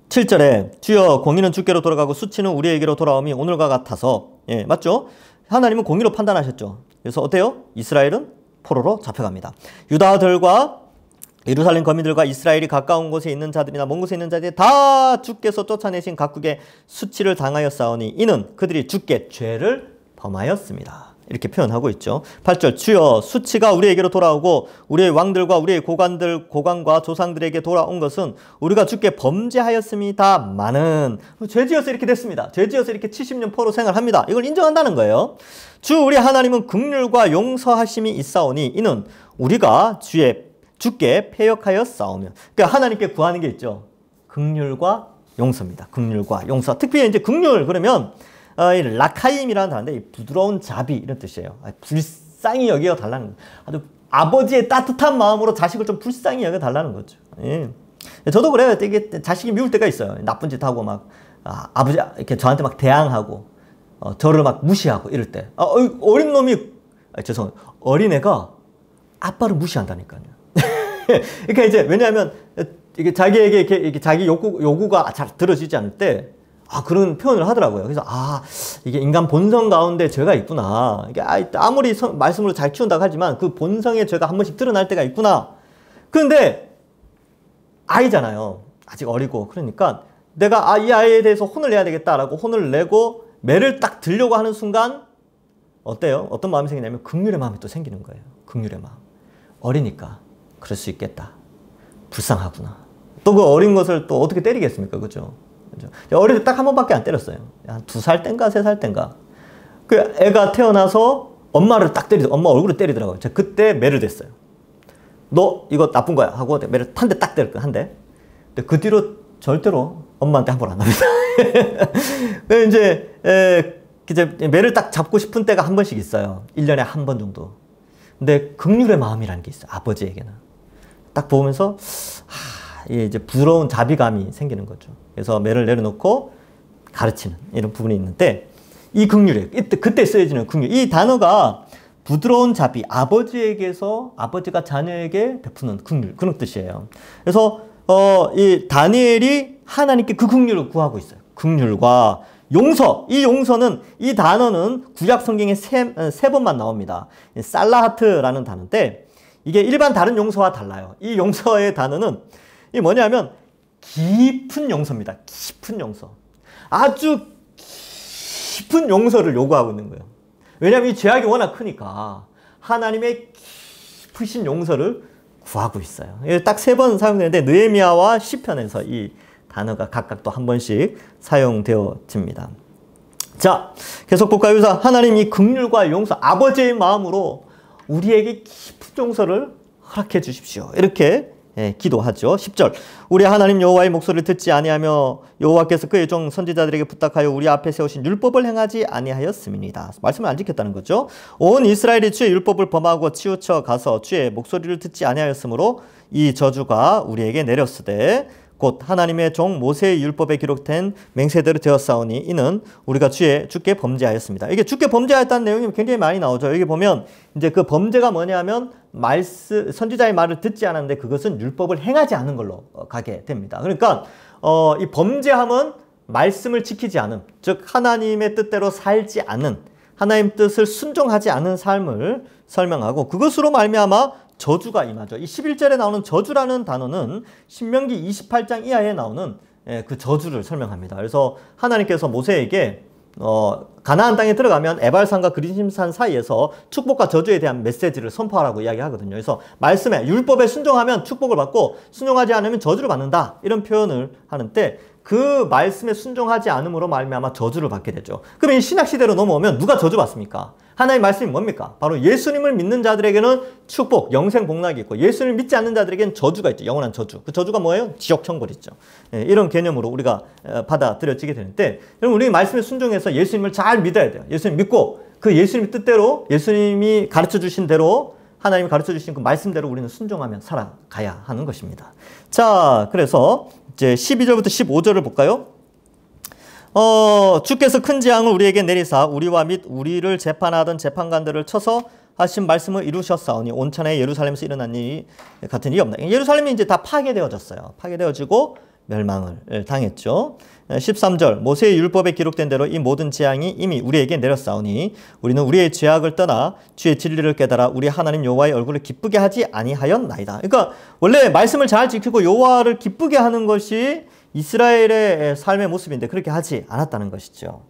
7절에 주여 공의는 주께로 돌아가고 수치는 우리에게로 돌아옴이 오늘과 같아서 맞죠? 하나님은 공의로 판단하셨죠. 그래서 어때요? 이스라엘은 포로로 잡혀갑니다. 유다들과 예루살렘 거민들과 이스라엘이 가까운 곳에 있는 자들이나 먼 곳에 있는 자들이 다 주께서 쫓아내신 각국의 수치를 당하였사오니 이는 그들이 주께 죄를 범하였습니다. 이렇게 표현하고 있죠. 8절 주여 수치가 우리에게로 돌아오고 우리의 왕들과 우리의 고관과 조상들에게 돌아온 것은 우리가 주께 범죄하였습니다마는 죄지어서 이렇게 됐습니다. 죄지어서 이렇게 70년 포로 생활합니다. 이걸 인정한다는 거예요. 주 우리 하나님은 긍휼과 용서하심이 있사오니 이는 우리가 주께 패역하였사오며 그러니까 하나님께 구하는 게 있죠. 긍휼과 용서입니다. 긍휼과 용서. 특히 이제 긍휼 그러면 라카임이라는 단어인데 부드러운 자비 이런 뜻이에요. 불쌍히 여겨 달라는 아주 아버지의 따뜻한 마음으로 자식을 좀 불쌍히 여겨 달라는 거죠. 예. 저도 그래요. 되게 자식이 미울 때가 있어요. 나쁜 짓 하고 막 아버지 이렇게 저한테 막 대항하고 저를 막 무시하고 이럴 때 어린 놈이 어린애가 아빠를 무시한다니까요. 그러니까 이제 왜냐하면 이게 자기에게 이렇게 자기 요구가 잘 들어지지 않을 때 그런 표현을 하더라고요. 그래서 이게 인간 본성 가운데 죄가 있구나. 이게 아무리 말씀으로 잘 키운다고 하지만 그 본성의 죄가 한 번씩 드러날 때가 있구나. 그런데 아이잖아요. 아직 어리고. 그러니까 내가 이 아이에 대해서 혼을 내야 되겠다라고 혼을 내고 매를 딱 들려고 하는 순간 어때요? 어떤 마음이 생기냐면 긍휼의 마음이 또 생기는 거예요. 긍휼의 마음. 어리니까 그럴 수 있겠다. 불쌍하구나. 또 그 어린 것을 또 어떻게 때리겠습니까? 그죠? 그죠? 어릴 때 딱 한 번밖에 안 때렸어요. 한 2살 땐가 3살 땐가. 그 애가 태어나서 엄마를 딱 엄마 얼굴을 때리더라고요. 제가 그때 매를 댔어요. 너 이거 나쁜 거야 하고 매를 한 대 딱 때렸거든, 한 대. 근데 그 뒤로 절대로 엄마한테 함부로 안 합니다. 이제 매를 딱 잡고 싶은 때가 한 번씩 있어요. 1년에 한 번 정도. 근데 긍휼의 마음이라는 게 있어요. 아버지에게는. 딱 보면서 이제 부러운 자비감이 생기는 거죠. 그래서 매를 내려놓고 가르치는 이런 부분이 있는데 이 긍휼이에요. 그때 쓰여지는 긍휼. 이 단어가 부드러운 자비, 아버지에게서 아버지가 자녀에게 베푸는 긍휼, 그런 뜻이에요. 그래서 이 다니엘이 하나님께 그 긍휼을 구하고 있어요. 긍휼과 용서, 이 용서는, 이 단어는 구약 성경에 세 번만 나옵니다. 살라하트라는 단어인데 이게 일반 다른 용서와 달라요. 이 용서의 단어는 이 뭐냐면 깊은 용서입니다. 깊은 용서. 아주 깊은 용서를 요구하고 있는 거예요. 왜냐하면 이 죄악이 워낙 크니까 하나님의 깊으신 용서를 구하고 있어요. 딱 3번 사용되는데 느헤미야와 시편에서 이 단어가 각각 또 한 번씩 사용되어집니다. 자, 계속 볼까요? 하나님 이 긍휼과 용서, 아버지의 마음으로 우리에게 깊은 용서를 허락해 주십시오. 이렇게 기도하죠. 10절. 우리 하나님 여호와의 목소리를 듣지 아니하며 여호와께서 그의 종 선지자들에게 부탁하여 우리 앞에 세우신 율법을 행하지 아니하였음이니이다. 말씀을 안 지켰다는 거죠. 온 이스라엘이 주의 율법을 범하고 치우쳐 가서 주의 목소리를 듣지 아니하였으므로 이 저주가 우리에게 내렸으되 곧 하나님의 종 모세의 율법에 기록된 맹세대로 되었사오니 이는 우리가 주께 범죄하였습니다. 이게 주께 범죄하였다는 내용이 굉장히 많이 나오죠. 여기 보면 이제 그 범죄가 뭐냐면 선지자의 말을 듣지 않았는데 그것은 율법을 행하지 않은 걸로 가게 됩니다. 그러니까 이 범죄함은 말씀을 지키지 않음, 즉 하나님의 뜻대로 살지 않은, 하나님 뜻을 순종하지 않은 삶을 설명하고 그것으로 말미암아 저주가 임하죠. 이 11절에 나오는 저주라는 단어는 신명기 28장 이하에 나오는 그 저주를 설명합니다. 그래서 하나님께서 모세에게 가나안 땅에 들어가면 에발산과 그리심산 사이에서 축복과 저주에 대한 메시지를 선포하라고 이야기하거든요. 그래서 말씀에 율법에 순종하면 축복을 받고 순종하지 않으면 저주를 받는다, 이런 표현을 하는데 그 말씀에 순종하지 않음으로 말미암아 저주를 받게 되죠. 그럼 이 신약 시대로 넘어오면 누가 저주받습니까? 하나님의 말씀이 뭡니까? 바로 예수님을 믿는 자들에게는 축복, 영생 복락이 있고 예수님을 믿지 않는 자들에게는 저주가 있죠. 영원한 저주. 그 저주가 뭐예요? 지옥 천국이죠. 이런 개념으로 우리가 받아들여지게 되는데, 그럼 우리 말씀에 순종해서 예수님을 잘 믿어야 돼요. 예수님 믿고 그 예수님 뜻대로, 예수님이 가르쳐 주신 대로, 하나님이 가르쳐 주신 그 말씀대로 우리는 순종하며 살아가야 하는 것입니다. 자, 그래서 이제 12절부터 15절을 볼까요? 주께서 큰 재앙을 우리에게 내리사 우리와 및 우리를 재판하던 재판관들을 쳐서 하신 말씀을 이루셨사오니 온천에 예루살렘에서 일어난 일 같은 일이 없나. 예루살렘이 이제 다 파괴되어졌어요. 파괴되어지고 멸망을 당했죠. 13절. 모세의 율법에 기록된 대로 이 모든 재앙이 이미 우리에게 내렸사오니 우리는 우리의 죄악을 떠나 주의 진리를 깨달아 우리 하나님 여호와의 얼굴을 기쁘게 하지 아니하였나이다. 그러니까 원래 말씀을 잘 지키고 여호와를 기쁘게 하는 것이 이스라엘의 삶의 모습인데 그렇게 하지 않았다는 것이죠.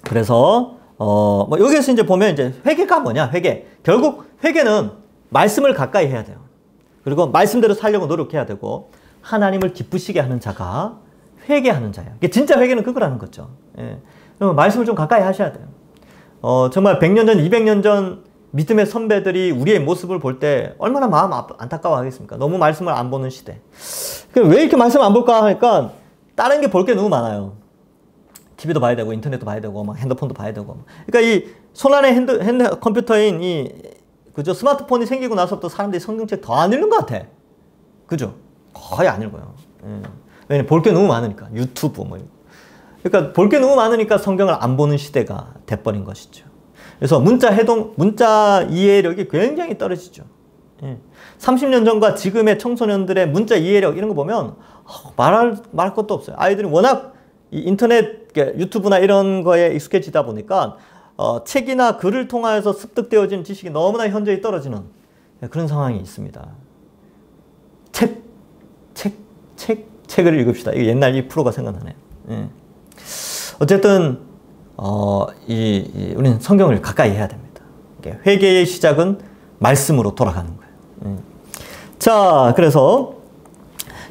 그래서 여기에서 이제 보면 이제 회개가 뭐냐? 회개. 결국 회개는 말씀을 가까이 해야 돼요. 그리고 말씀대로 살려고 노력해야 되고 하나님을 기쁘시게 하는 자가 회개하는 자예요. 진짜 회개는 그거라는 거죠. 그럼 말씀을 좀 가까이 하셔야 돼요. 정말 100년 전, 200년 전 믿음의 선배들이 우리의 모습을 볼 때 얼마나 마음 안타까워 하겠습니까? 너무 말씀을 안 보는 시대. 왜 이렇게 말씀을 안 볼까 하니까 다른 게 볼 게 너무 많아요. TV도 봐야 되고 인터넷도 봐야 되고 막 핸드폰도 봐야 되고. 그러니까 이 손안에 컴퓨터인 그죠? 스마트폰이 생기고 나서부터 사람들이 성경책 더 안 읽는 것 같아. 그죠? 거의 안 읽어요. 왜냐면 볼 게 너무 많으니까. 유튜브 그러니까 볼 게 너무 많으니까 성경을 안 보는 시대가 돼버린 것이죠. 그래서 문자 이해력이 굉장히 떨어지죠. 30년 전과 지금의 청소년들의 문자 이해력 이런 거 보면 말할 것도 없어요. 아이들이 워낙 인터넷, 유튜브나 이런 거에 익숙해지다 보니까 책이나 글을 통하여서 습득되어진 지식이 너무나 현저히 떨어지는 그런 상황이 있습니다. 책을 읽읍시다. 이게 옛날 이 프로가 생각나네요. 어쨌든 우리는 성경을 가까이 해야 됩니다. 회개의 시작은 말씀으로 돌아가는 거예요. 자, 그래서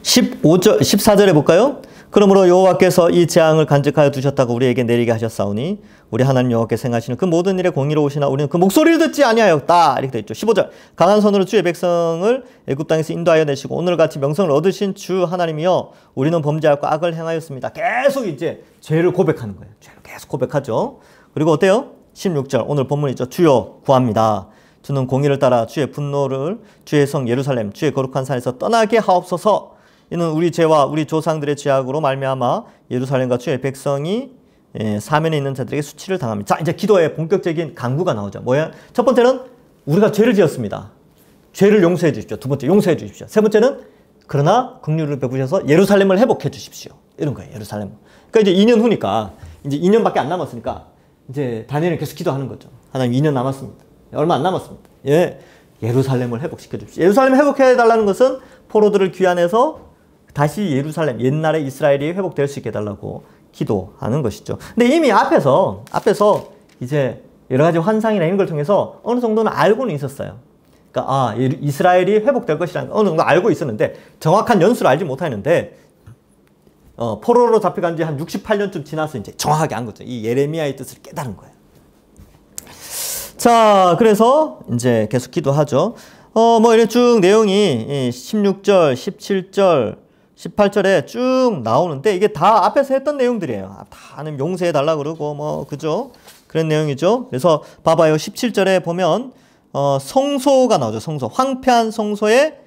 15절, 14절에 볼까요? 그러므로 여호와께서 이 재앙을 간직하여 두셨다고 우리에게 내리게 하셨사오니 우리 하나님 여호와께서 행하시는 그 모든 일에 공의로우시나 우리는 그 목소리를 듣지 아니하였다. 이렇게 되어 있죠. 15절 강한 손으로 주의 백성을 애굽 땅에서 인도하여 내시고 오늘같이 명성을 얻으신 주 하나님이여 우리는 범죄하고 악을 행하였습니다. 계속 이제 죄를 고백하는 거예요. 죄를 계속 고백하죠. 그리고 어때요? 16절 오늘 본문이죠. 주여 구합니다. 주는 공의를 따라 주의 분노를 주의 성 예루살렘 주의 거룩한 산에서 떠나게 하옵소서. 이는 우리 죄와 우리 조상들의 죄악으로 말미암아 예루살렘과 주의 백성이 사면에 있는 자들에게 수치를 당합니다. 자, 이제 기도의 본격적인 간구가 나오죠. 뭐야? 첫 번째는 우리가 죄를 지었습니다. 죄를 용서해 주십시오. 두 번째 용서해 주십시오. 세 번째는 그러나 긍휼을 베푸셔서 예루살렘을 회복해 주십시오. 이런 거예요. 예루살렘. 그러니까 이제 2년 후니까 이제 2년밖에 안 남았으니까 이제 다니엘은 계속 기도하는 거죠. 하나님 2년 남았습니다. 얼마 안 남았습니다. 예, 예루살렘을 회복시켜 주십시오. 예루살렘 회복해 달라는 것은 포로들을 귀환해서 다시 예루살렘, 옛날의 이스라엘이 회복될 수 있게 해달라고 기도하는 것이죠. 근데 이미 앞에서 이제 여러 가지 환상이나 이런 걸 통해서 어느 정도는 알고는 있었어요. 그러니까 이스라엘이 회복될 것이라는 어느 정도 알고 있었는데 정확한 연수를 알지 못하는데 포로로 잡혀간 지 한 68년쯤 지나서 이제 정확하게 안 거죠. 이 예레미야의 뜻을 깨달은 거예요. 자, 그래서 이제 계속 기도하죠. 뭐 이런 쭉 내용이 16절, 17절, 18절에 쭉 나오는데 이게 다 앞에서 했던 내용들이에요. 다 용서해달라 그러고 뭐 그죠? 그런 내용이죠. 그래서 봐봐요. 17절에 보면 성소가 나오죠. 성소. 황폐한 성소에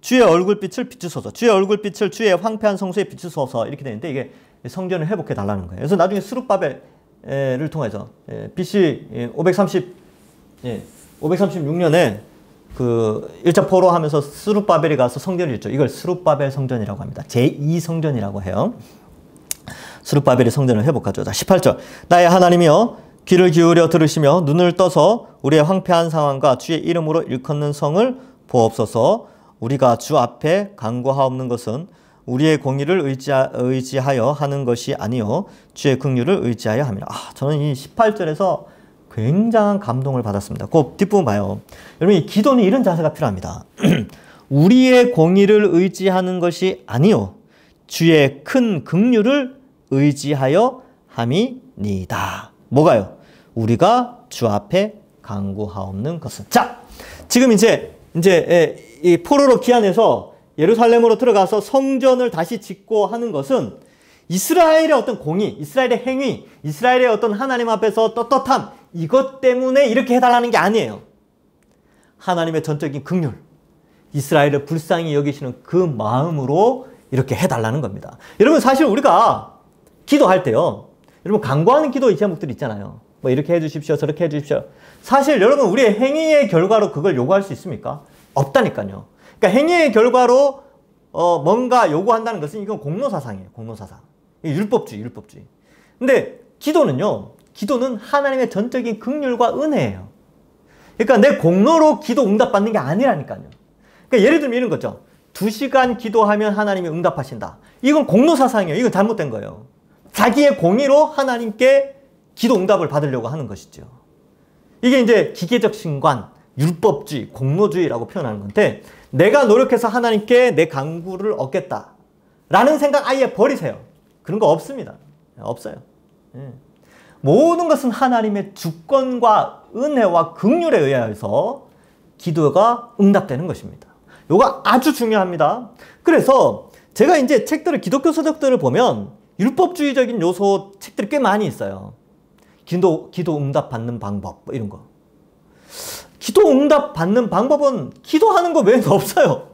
주의 얼굴빛을 비추소서. 주의 얼굴빛을 주의 황폐한 성소에 비추소서. 이렇게 되는데 이게 성전을 회복해달라는 거예요. 그래서 나중에 스룹바벨을 통해서 BC 536년에 그 1차 포로 하면서 스룹바벨이 가서 성전을 짓죠. 이걸 스룹바벨 성전이라고 합니다. 제2성전이라고 해요. 스룹바벨이 성전을 회복하죠. 자, 18절. 나의 하나님이여 귀를 기울여 들으시며 눈을 떠서 우리의 황폐한 상황과 주의 이름으로 일컫는 성을 보옵소서. 우리가 주 앞에 간구하옵는 것은 우리의 공의를 의지하여 하는 것이 아니요 주의 긍휼을 의지하여 함이라. 저는 이 18절에서 굉장한 감동을 받았습니다. 그 뒷부분 봐요. 여러분, 이 기도는 이런 자세가 필요합니다. 우리의 공의를 의지하는 것이 아니요 주의 큰 긍휼을 의지하여 함이니다. 뭐가요? 우리가 주 앞에 간구하옵는 것은. 자, 지금 이제 이 포로로 귀환해서 예루살렘으로 들어가서 성전을 다시 짓고 하는 것은 이스라엘의 어떤 공의, 이스라엘의 행위, 이스라엘의 어떤 하나님 앞에서 떳떳함, 이것 때문에 이렇게 해달라는 게 아니에요. 하나님의 전적인 긍휼, 이스라엘을 불쌍히 여기시는 그 마음으로 이렇게 해달라는 겁니다. 여러분, 사실 우리가 기도할 때요, 여러분 간구하는 기도의 제목들이 있잖아요. 뭐 이렇게 해주십시오, 저렇게 해주십시오. 사실 여러분, 우리의 행위의 결과로 그걸 요구할 수 있습니까? 없다니까요. 그러니까 행위의 결과로 뭔가 요구한다는 것은 이건 공로사상이에요. 공로사상. 율법주의. 근데 기도는요, 기도는 하나님의 전적인 긍휼과 은혜예요. 그러니까 내 공로로 기도 응답받는 게 아니라니까요. 그러니까 예를 들면 이런 거죠. 2시간 기도하면 하나님이 응답하신다. 이건 공로사상이에요. 이건 잘못된 거예요. 자기의 공의로 하나님께 기도 응답을 받으려고 하는 것이죠. 이게 이제 기계적 신관, 율법주의, 공로주의라고 표현하는 건데, 내가 노력해서 하나님께 내 간구를 얻겠다 라는 생각 아예 버리세요. 그런 거 없습니다. 없어요. 모든 것은 하나님의 주권과 은혜와 긍휼에 의해서 기도가 응답되는 것입니다. 이거 아주 중요합니다. 그래서 제가 이제 책들을, 기독교 서적들을 보면 율법주의적인 요소 책들이 꽤 많이 있어요. 기도 응답 받는 방법, 뭐 이런 거. 기도 응답 받는 방법은 기도하는 거 외에는 없어요.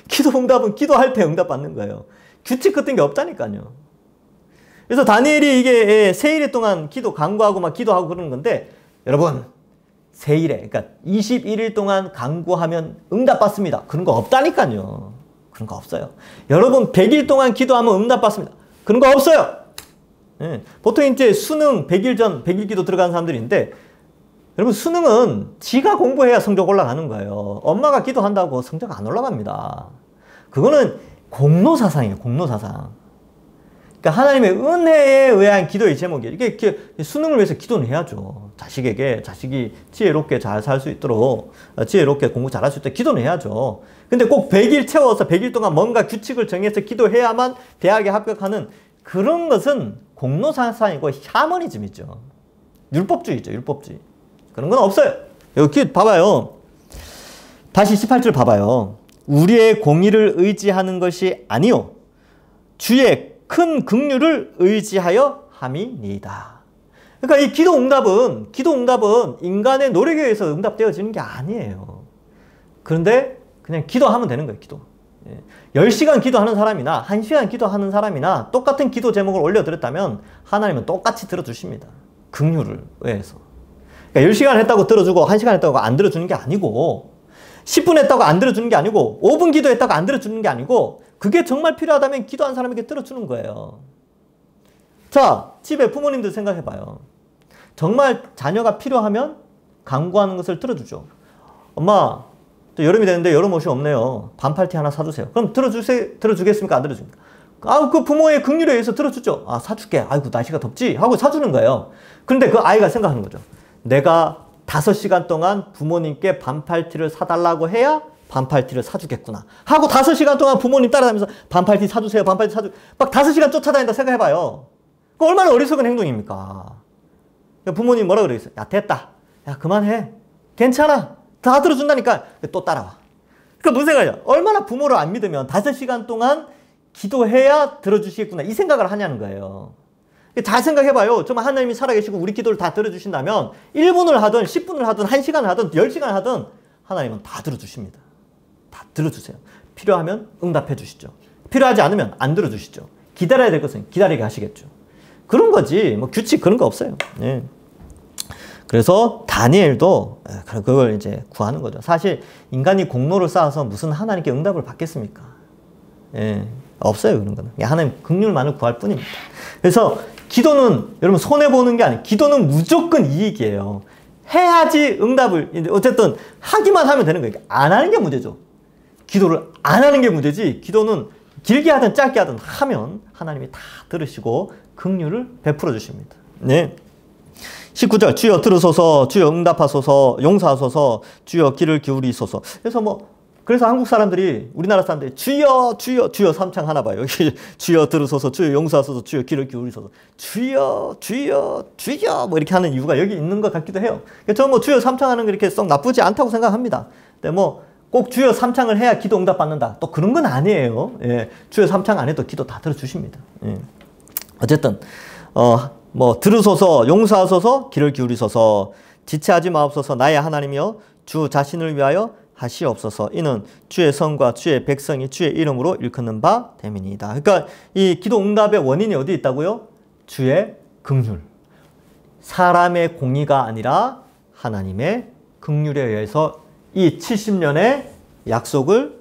기도 응답은 기도할 때 응답 받는 거예요. 규칙 같은 게 없다니까요. 그래서 다니엘이 이게 세일에 동안 간구하고 막 기도하고 그러는 건데, 여러분, 세일에, 그러니까 21일 동안 간구하면 응답받습니다. 그런 거 없다니까요. 그런 거 없어요. 여러분, 100일 동안 기도하면 응답받습니다. 그런 거 없어요. 보통 이제 수능 100일 전 100일 기도 들어가는 사람들이 있는데, 여러분, 수능은 지가 공부해야 성적 올라가는 거예요. 엄마가 기도한다고 성적 안 올라갑니다. 그거는 공로사상이에요. 공로사상. 그러니까 하나님의 은혜에 의한 기도의 제목이에요. 이게 수능을 위해서 기도는 해야죠. 자식이 지혜롭게 잘 살 수 있도록, 지혜롭게 공부 잘할 수 있도록 기도는 해야죠. 근데 꼭 100일 채워서 100일 동안 뭔가 규칙을 정해서 기도해야만 대학에 합격하는 그런 것은 공로사상이고 샤머니즘이죠. 율법주의죠, 율법주의. 그런 건 없어요. 여기 봐봐요. 다시 18절 봐봐요. 우리의 공의를 의지하는 것이 아니요 주의 큰 긍휼을 의지하여 함이니이다. 그러니까 이 기도 응답은 인간의 노력에 의해서 응답되어지는 게 아니에요. 그런데 그냥 기도하면 되는 거예요, 기도. 10시간 기도하는 사람이나 1시간 기도하는 사람이나 똑같은 기도 제목을 올려드렸다면 하나님은 똑같이 들어주십니다. 긍휼을 의해서. 그러니까 10시간 했다고 들어주고 1시간 했다고 안 들어주는 게 아니고 10분 했다고 안 들어주는 게 아니고 5분 기도했다고 안 들어주는 게 아니고 그게 정말 필요하다면 기도한 사람에게 들어주는 거예요. 자, 집에 부모님들 생각해봐요. 정말 자녀가 필요하면 간구하는 것을 들어주죠. 엄마, 또 여름이 되는데 여름 옷이 없네요. 반팔티 하나 사주세요. 그럼 들어주겠습니까? 안 들어줍니까? 그 부모의 긍휼에 의해서 들어주죠. 사줄게. 아이고, 날씨가 덥지? 하고 사주는 거예요. 그런데 그 아이가 생각하는 거죠. 내가 5시간 동안 부모님께 반팔티를 사달라고 해야 반팔티를 사주겠구나. 하고 5시간 동안 부모님 따라다니면서 반팔티 사주세요. 반팔티 사주. 막 5시간 쫓아다닌다 생각해봐요. 그 얼마나 어리석은 행동입니까? 부모님 뭐라 그러겠어요? 야, 됐다. 야, 그만해. 괜찮아. 다 들어준다니까. 또 따라와. 그러니까 무슨 생각이야? 얼마나 부모를 안 믿으면 5시간 동안 기도해야 들어주시겠구나. 이 생각을 하냐는 거예요. 잘 생각해봐요. 정말 하나님이 살아계시고 우리 기도를 다 들어주신다면 1분을 하든 10분을 하든 1시간을 하든 10시간을 하든 하나님은 다 들어주십니다. 다 들어주세요. 필요하면 응답해 주시죠. 필요하지 않으면 안 들어주시죠. 기다려야 될 것은 기다리게 하시겠죠. 그런 거지. 뭐 규칙 그런 거 없어요. 예. 그래서 다니엘도 그걸 이제 구하는 거죠. 사실 인간이 공로를 쌓아서 무슨 하나님께 응답을 받겠습니까? 예. 없어요, 그런 거는. 하나님 긍휼만을 구할 뿐입니다. 그래서 기도는 여러분 손해보는 게 아니에요. 기도는 무조건 이익이에요. 해야지 응답을, 어쨌든 하기만 하면 되는 거예요. 안 하는 게 문제죠. 기도를 안 하는 게 문제지, 기도는 길게 하든 짧게 하든 하면 하나님이 다 들으시고 긍휼을 베풀어 주십니다. 네. 19절, 주여 들으소서, 주여 응답하소서, 용서하소서, 주여 귀를 기울이소서. 그래서 한국 사람들이, 우리나라 사람들이 주여, 주여, 주여 삼창 하나 봐요. 여기 주여 들으소서, 주여 용서하소서, 주여 귀를 기울이소서, 주여, 주여, 주여, 뭐 이렇게 하는 이유가 여기 있는 것 같기도 해요. 저는 주여 삼창하는 게 이렇게 썩 나쁘지 않다고 생각합니다. 근데 꼭 주여 삼창을 해야 기도 응답 받는다. 또 그런 건 아니에요. 예, 주여 삼창 안 해도 기도 다 들어주십니다. 예. 어쨌든, 들으소서, 용서하소서, 귀를 기울이소서, 지체하지 마옵소서, 나의 하나님이여, 주 자신을 위하여 하시옵소서. 이는 주의 성과 주의 백성이 주의 이름으로 일컫는 바 됨이니이다. 그러니까 이 기도 응답의 원인이 어디 있다고요? 주의 긍휼. 사람의 공의가 아니라 하나님의 긍휼에 의해서 이 70년의 약속을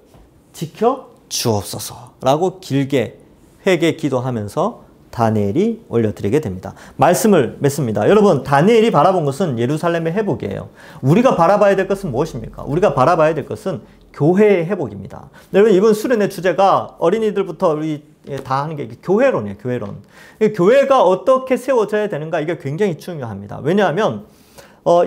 지켜 주옵소서라고 길게 회개 기도하면서 다니엘이 올려드리게 됩니다. 말씀을 맺습니다. 여러분, 다니엘이 바라본 것은 예루살렘의 회복이에요. 우리가 바라봐야 될 것은 무엇입니까? 우리가 바라봐야 될 것은 교회의 회복입니다. 여러분, 이번 수련회 주제가 어린이들부터 우리 다 하는 게 교회론이에요. 교회론. 교회가 어떻게 세워져야 되는가, 이게 굉장히 중요합니다. 왜냐하면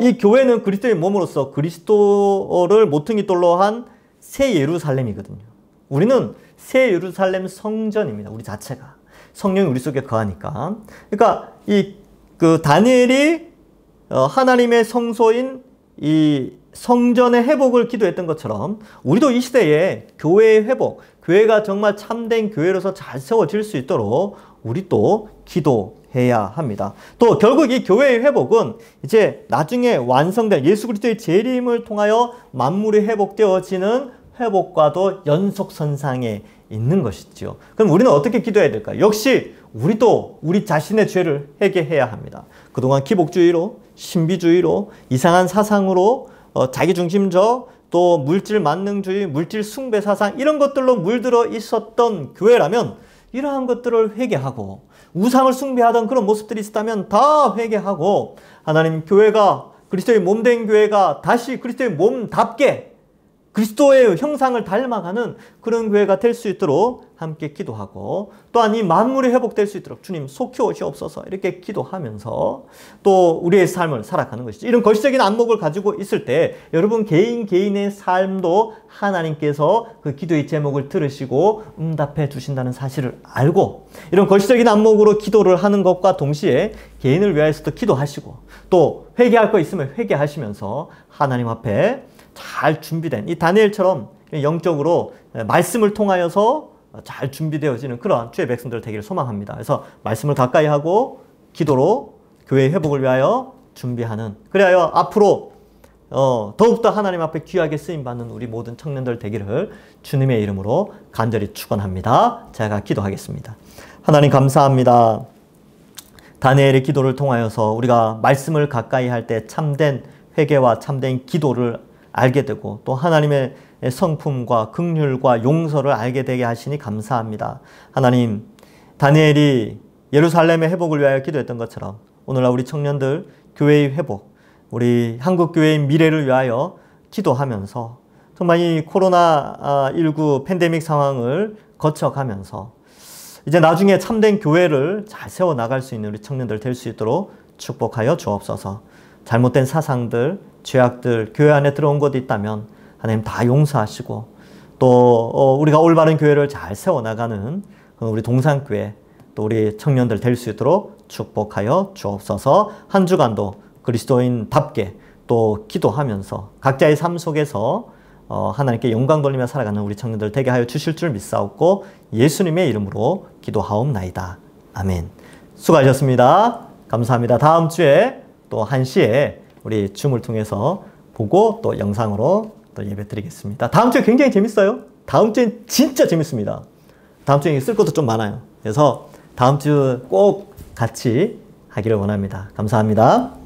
이 교회는 그리스도의 몸으로서 그리스도를 모퉁이돌로 한 새 예루살렘이거든요. 우리는 새 예루살렘 성전입니다. 우리 자체가. 성령이 우리 속에 거하니까. 그러니까 다니엘이 하나님의 성소인 이 성전의 회복을 기도했던 것처럼 우리도 이 시대에 교회의 회복, 교회가 정말 참된 교회로서 잘 세워질 수 있도록 우리 또 기도해야 합니다. 또 결국 이 교회의 회복은 이제 나중에 완성될 예수 그리스도의 재림을 통하여 만물이 회복되어지는 회복과도 연속선상에 있는 것이죠. 그럼 우리는 어떻게 기도해야 될까요? 역시 우리도 우리 자신의 죄를 회개해야 합니다. 그동안 기복주의로, 신비주의로, 이상한 사상으로, 자기중심적, 또 물질 만능주의, 물질 숭배 사상, 이런 것들로 물들어 있었던 교회라면 이러한 것들을 회개하고, 우상을 숭배하던 그런 모습들이 있었다면 다 회개하고, 하나님 교회가, 그리스도의 몸된 교회가 다시 그리스도의 몸답게 그리스도의 형상을 닮아가는 그런 교회가 될 수 있도록 함께 기도하고, 또한 이 만물이 회복될 수 있도록 주님 속히 오시옵소서 이렇게 기도하면서 또 우리의 삶을 살아가는 것이죠. 이런 거시적인 안목을 가지고 있을 때 여러분 개인의 삶도 하나님께서 그 기도의 제목을 들으시고 응답해 주신다는 사실을 알고, 이런 거시적인 안목으로 기도를 하는 것과 동시에 개인을 위하여서도 기도하시고, 또 회개할 거 있으면 회개하시면서 하나님 앞에 잘 준비된 이 다니엘처럼 영적으로 말씀을 통하여서 잘 준비되어지는 그러한 주의 백성들 되기를 소망합니다. 그래서 말씀을 가까이 하고 기도로 교회의 회복을 위하여 준비하는, 그래야 앞으로 더욱더 하나님 앞에 귀하게 쓰임받는 우리 모든 청년들 되기를 주님의 이름으로 간절히 축원합니다. 제가 기도하겠습니다. 하나님 감사합니다. 다니엘의 기도를 통하여서 우리가 말씀을 가까이 할 때 참된 회개와 참된 기도를 알게 되고, 또 하나님의 성품과 긍휼과 용서를 알게 되게 하시니 감사합니다. 하나님, 다니엘이 예루살렘의 회복을 위하여 기도했던 것처럼 오늘날 우리 청년들 교회의 회복, 우리 한국교회의 미래를 위하여 기도하면서 정말 이 코로나19 팬데믹 상황을 거쳐가면서 이제 나중에 참된 교회를 잘 세워나갈 수 있는 우리 청년들 될 수 있도록 축복하여 주옵소서. 잘못된 사상들, 죄악들, 교회 안에 들어온 것이 있다면 하나님 다 용서하시고, 또 우리가 올바른 교회를 잘 세워나가는 우리 동산교회, 또 우리 청년들 될 수 있도록 축복하여 주옵소서. 한 주간도 그리스도인답게 또 기도하면서 각자의 삶 속에서 하나님께 영광 돌리며 살아가는 우리 청년들 되게 하여 주실 줄 믿사옵고 예수님의 이름으로 기도하옵나이다. 아멘. 수고하셨습니다. 감사합니다. 다음 주에 또 1시에 우리 줌을 통해서 보고 또 영상으로 또 예배 드리겠습니다. 다음 주에 굉장히 재밌어요. 다음 주엔 진짜 재밌습니다. 다음 주에 쓸 것도 좀 많아요. 그래서 다음 주 꼭 같이 하기를 원합니다. 감사합니다.